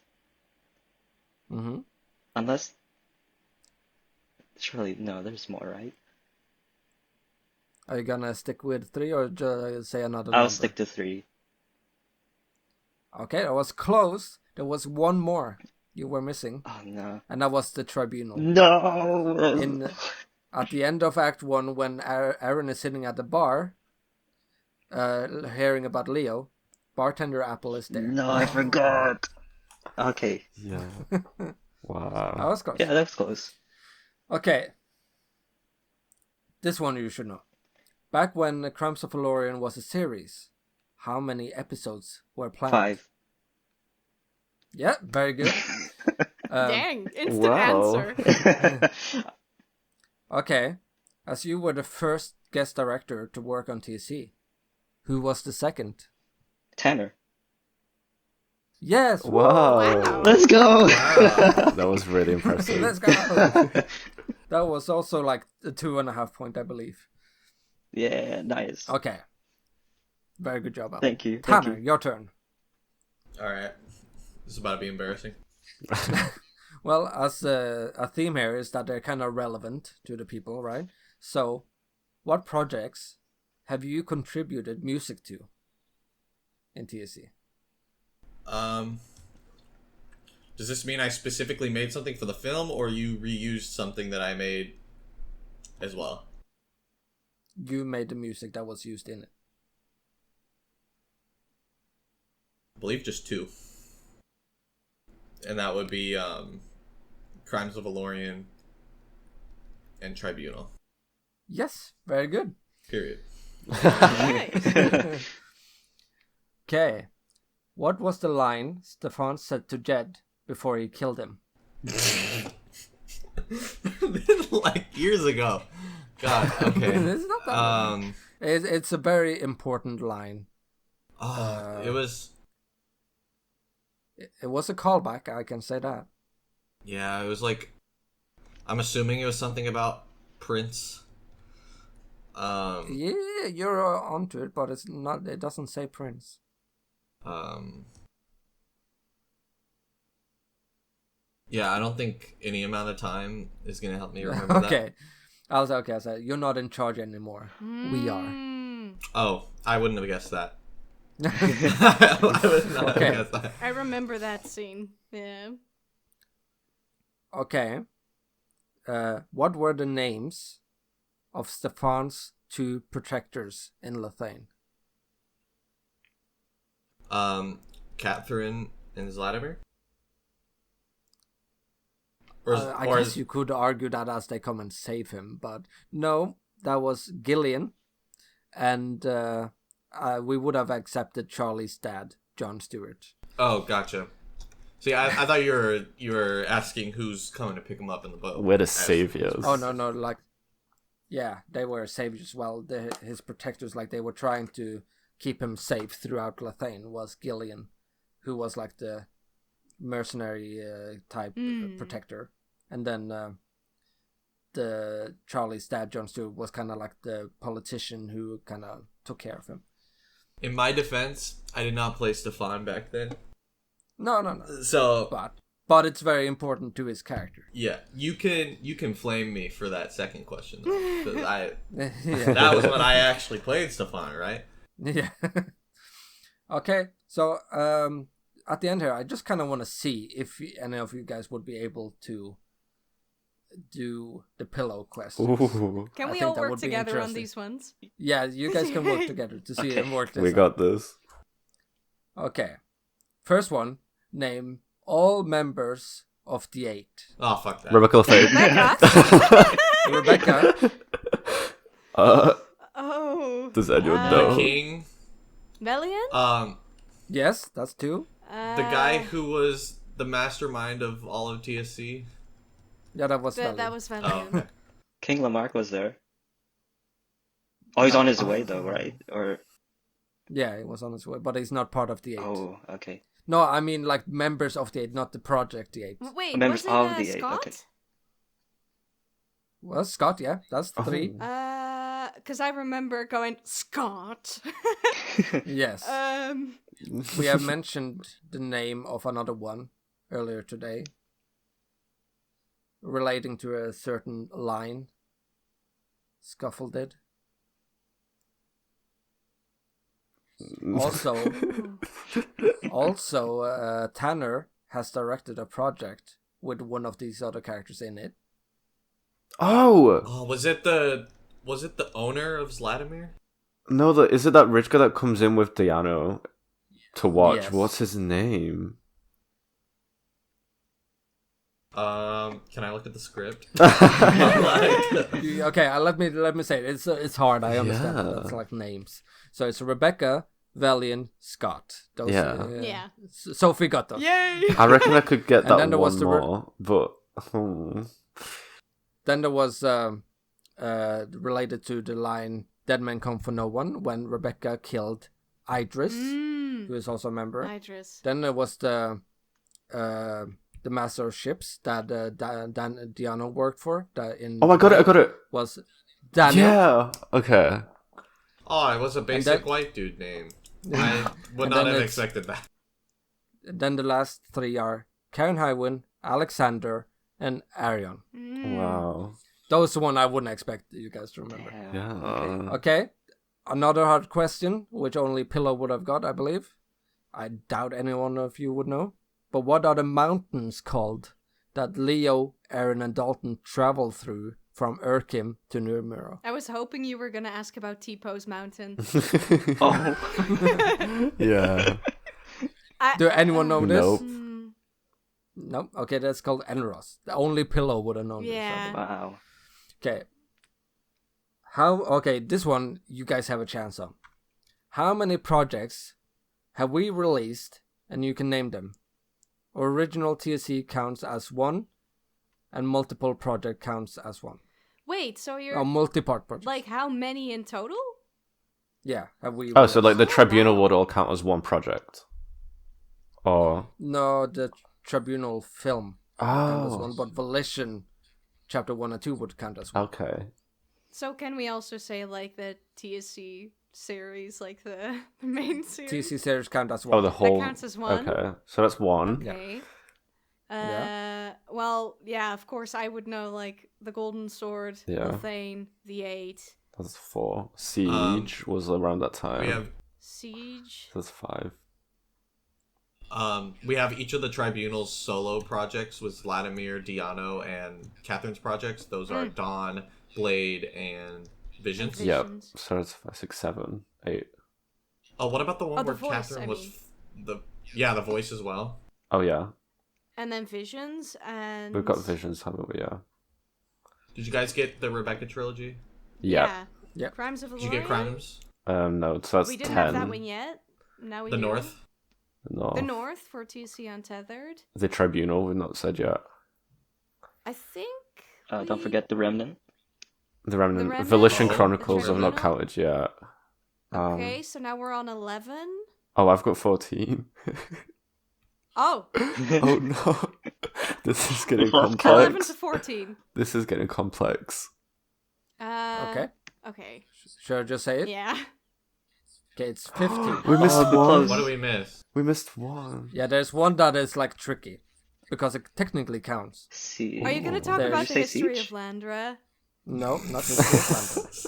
Mm-hmm. Unless. Surely, no, there's more, right? Are you gonna stick with 3 or just say another I'll number? stick to 3. Okay, that was close. There was one more. you were missing, Oh no. and that was the tribunal. No. At the end of Act 1, when Aaron is sitting at the bar, hearing about Leo, bartender Apple is there. No, I forgot. Okay. Yeah. That Wow. was close. Yeah, that's close. Okay. This one you should know. Back when Crimes of Valorian was a series, how many episodes were planned? 5. Yeah, very good. Dang, instant wow. answer. Okay. As you were the first guest director to work on TSC, who was the second? Tanner. Yes. Wow. Wow. Let's go. Wow. That was really impressive. Let's go. That was also like a 2.5 point, I believe. Yeah, nice. Okay. Very good job, Alan. Thank you. Thank Tanner, you. your turn. All right. This is about to be embarrassing. Well, as a theme here is that they're kind of relevant to the people, right? So, what projects have you contributed music to in TSC? Does this mean I specifically made something for the film, or you reused something that I made as well? You made the music that was used in it. I believe just 2. And that would be Crimes of Valorian and Tribunal. Yes, very good. Period. Nice. Okay. What was the line Stefan said to Jed before he killed him? Like years ago. God, okay. It's not that long. It's a very important line. It was... It was a callback, I can say that. Yeah, it was like... I'm assuming it was something about Prince. Yeah, you're onto it, but it's not. It doesn't say Prince. Yeah, I don't think any amount of time is gonna help me remember Okay. I'll say you're not in charge anymore. We are. Mm. Oh, I wouldn't have guessed that. I would not Okay. have guessed that. I remember that scene. Yeah. Okay. What were the names of Stefan's 2 protectors in Lethane? Catherine and Vladimir? I guess you could argue that as they come and save him, but no, that was Gillian, and we would have accepted Charlie's dad, John Stewart. Oh, gotcha. See, I thought you were asking who's coming to pick him up in the boat. We're the saviors. Oh no, like, yeah, they were saviors. Well, his protectors, like they were trying to keep him safe throughout Lethane, was Gillian, who was like the mercenary type protector, and then the Charlie's dad, John Stewart, was kind of like the politician who kind of took care of him. In my defense, I did not play Stefan back then. No. So, but it's very important to his character. yeah, you can flame me for that second question though, 'cause Yeah. that was when I actually played Stefan, right? Yeah. Okay, so at the end here, I just kind of want to see if any of you guys would be able to do the pillow questions. Ooh. Can I we think all that work would be together on interesting. these ones? Yeah, you guys can work together to see Okay. and work this We out. got this. Okay. First one, name all members of the 8. Oh, fuck that. Rebecca Fate. Rebecca. Oh. Does anyone Uh, know? King. Valiant? Yes, that's 2. The guy who was the mastermind of all of TSC. Yeah, that was valid. That was Oh, Valiant. okay. King Lamarck was there. Oh, he's on his way though, right? Or Yeah, he was on his way, but he's not part of the 8. oh, okay. No, I mean like members of the 8, not the project the 8. Wait, Members was it of the 8, Scott? okay. Well, Scott, yeah, that's 3. Because I remember going, Scott. Yes. We have mentioned the name of another one earlier today, relating to a certain line Scuffle did. Also, Tanner has directed a project with one of these other characters in it? Oh Oh, was it the owner of Vladimir? no, is it that rich guy that comes in with Diano to watch? Yes. What's his name? Can I look at the script? Okay, let me say it. It's hard. I understand. Yeah. That's like names. So it's Rebecca, Valian, Scott. Those, Yeah. Yeah. Sophie got those. Yay! I reckon I could get And that then there one was the more, but Then there was related to the line "Dead Men Come for No One" when Rebecca killed Idris, who is also a member. Idris. Then there was the Master of Ships that Diano worked for. I got it. Was Daniel. Yeah. Okay. Oh, it was a basic white dude name. I would And not then have it's- expected that. Then the last three are Karen Hywin, Alexander, and Arion. Wow. Those one I wouldn't expect you guys to remember. Yeah. Okay, another hard question, which only Pillow would have got, I believe. I doubt anyone of you would know. But what are the mountains called that Leo, Aaron, and Dalton travel through from Urkim to Nurmuro? I was hoping you were gonna ask about T-Pose Mountain. Oh. Yeah. Do anyone know this? Nope. No? Okay, that's called Enros. The only Pillow would have known Yeah. Wow. this. Okay. Okay, this one you guys have a chance on. How many projects have we released, and you can name them? Original TSC counts as one, and multiple project counts as one. Wait, so you're Oh, multi-part projects. like how many in total? Yeah, have we? Oh, so like the Oh, Tribunal wow. would all count as one project? Or No, the Tribunal film count as oh, one, but Volition Chapter 1 and 2 would count as one. okay. So can we also say like the TSC series, like the main series? TSC series count as one. Oh, the whole. counts as one? Okay, so that's one. Okay. Yeah. Well, yeah, of course I would know like the Golden Sword, Yeah. Lethane, the 8, That's 4. Siege was around that time. We have Siege. That's 5. we have each of the tribunal's solo projects with Vladimir, Diano, and Catherine's projects. Those are Dawn, Blade, and Visions. And Yep. Visions. So that's 5, 6, 7, 8. Oh, what about the one Oh, the where voice, Catherine I was mean. the voice as well? Oh yeah, And then Visions and we've got visions, haven't we? Yeah. Did you guys get the Rebecca trilogy? Yeah. Yeah. Crimes of Did you get Valorian? Crimes? No, so that's We didn't 10. have that one yet. Now we The do. North? No. The North for TSC Untethered. The Tribunal, we've not said yet. I think. Don't we- forget the Remnant. The Remnant. Remnant? Volition Oh, Chronicles the I've not Tribunal? counted yet. Okay, so now we're on 11. Oh, I've got 14. Oh, Oh no. This is getting Lost 11 complex. to 14. This is getting complex. Okay. Okay. Should I just say it? Yeah. Okay, it's 15. We missed one. close. What do we miss? We missed one. Yeah, there's one that is like tricky because it technically counts. See. Are you going to talk There. about Did the you say history Siege? of Landra? No, not in Scotland.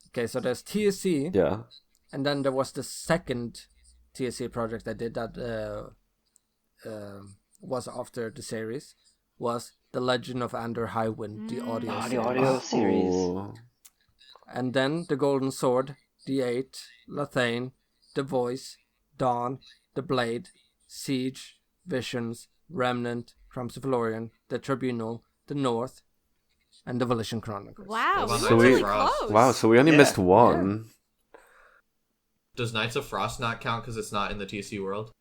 Okay, so there's TSC, Yeah. and then there was the second TSC project I did that was after the series, was The Legend of Ander Highwind, the audio Oh, the series. audio series. Oh. And then The Golden Sword, The Eight, Lethane, The Voice, Dawn, The Blade, Siege, Visions, Remnant, Crimes of Valorian, The Tribunal, The North, and The Volition Chronicles. Wow, What we about were Knights really of Frost? close. Wow, so we only Yeah. missed one. Does Knights of Frost not count because it's not in the TSC world?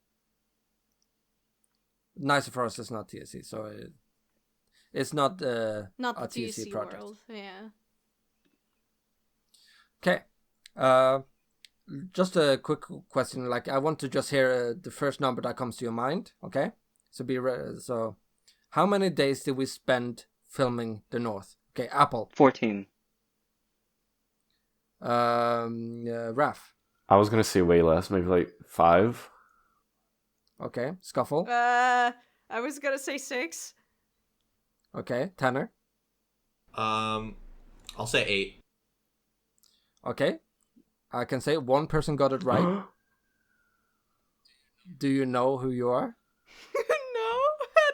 Knights of Frost is not TSC, so it's not Not a the TSC project. world. Yeah. Okay. Just a quick question. Like, I want to just hear the first number that comes to your mind. Okay. So be ready. So, how many days did we spend filming the North? Okay, Apple. 14. Raf. I was gonna say way less, maybe like 5. Okay, Scuffle. I was going to say 6. Okay, Tanner. I'll say 8. Okay, I can say one person got it right. Do you know who you are?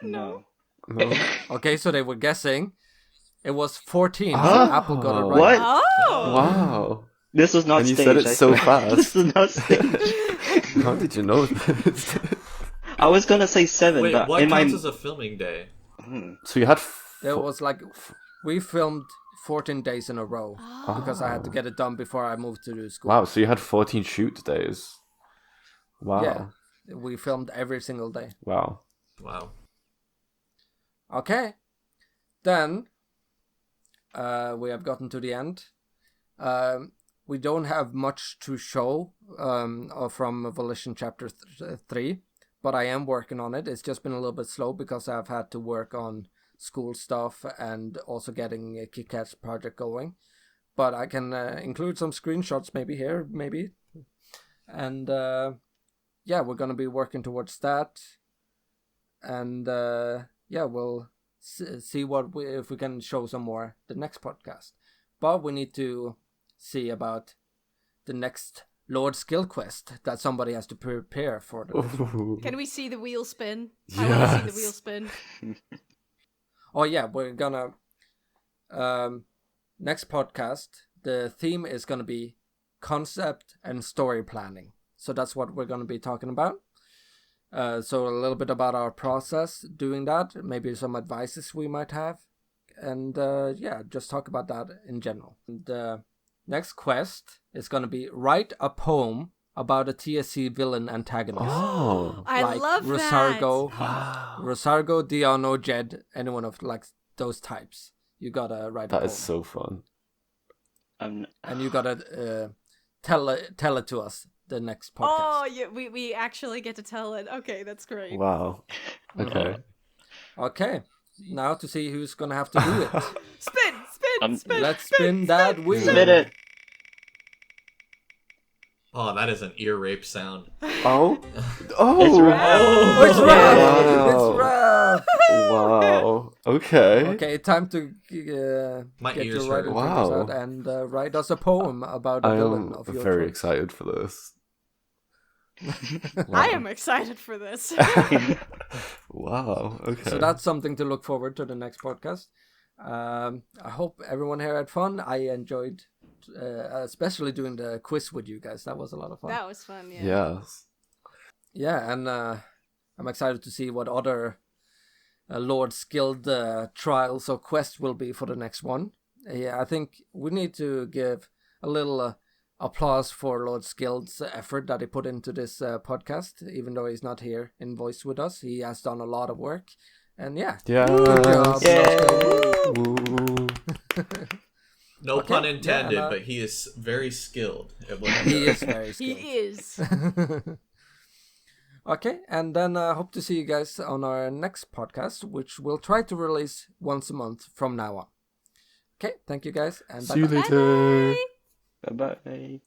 No. No. Okay, so they were guessing. It was 14. So Oh. Apple got it right. What? Oh. Wow. This was not And you staged. said it so I swear. fast. This is not staged. How did you know this? I was gonna say 7, Wait, but what in counts my as a filming day? So you had. There was like we filmed 14 days in a row Oh. because I had to get it done before I moved to the school. Wow, so you had 14 shoot days. Wow. Yeah, we filmed every single day. Wow. Wow. Okay, then we have gotten to the end. We don't have much to show from Volition Chapter 3, but I am working on it. It's just been a little bit slow because I've had to work on school stuff and also getting a Kick-Ass project going. But I can include some screenshots maybe here, maybe. And yeah, we're going to be working towards that. And yeah, we'll see if we can show some more the next podcast. But we need to see about the next Lord Skill quest that somebody has to prepare for. Can we see the wheel spin? Yes. I want to see the wheel spin. Oh yeah, we're gonna next podcast. The theme is gonna be concept and story planning. So that's what we're gonna be talking about. So a little bit about our process doing that, maybe some advices we might have, and yeah, just talk about that in general. The next quest is gonna be write a poem about a TSC villain antagonist. Oh. I like love Rosargo, Wow. Rosargo, Diano, Jed, any one of like those types. You gotta write a That poem. is so fun. And you gotta tell it to us the next that. podcast. Oh, yeah, we actually get to tell it. Okay, that's great. Wow. Okay. Okay, now to see who's gonna have to do it. Spin. Let's spin that wheel. Spin it. Oh, that is an ear rape sound. Oh. Oh. It's Ralph. Oh, it's Ralph! Wow. It's Ralph! Wow. Okay. Okay, time to My get ears your writing hurt. fingers Wow. out and write us a poem about a I villain am of your very choice. excited for this. I am excited for this. Wow. Okay. So that's something to look forward to the next podcast. I hope everyone here had fun. I enjoyed especially doing the quiz with you guys. That was a lot of fun. That was fun, yeah. Yes. Yeah, and I'm excited to see what other Lord Skilled trials or quests will be for the next one. Yeah, I think we need to give a little applause for Lord Skilled's effort that he put into this podcast, even though he's not here in voice with us. He has done a lot of work. And yeah, Yes. good job. Yay. Woo. No Okay, pun yeah, intended, and, but he is very skilled at what He is very He skilled. is. Okay, and then I hope to see you guys on our next podcast, which we'll try to release once a month from now on. Okay, thank you guys, and See you bye-bye. later. Bye. Bye-bye.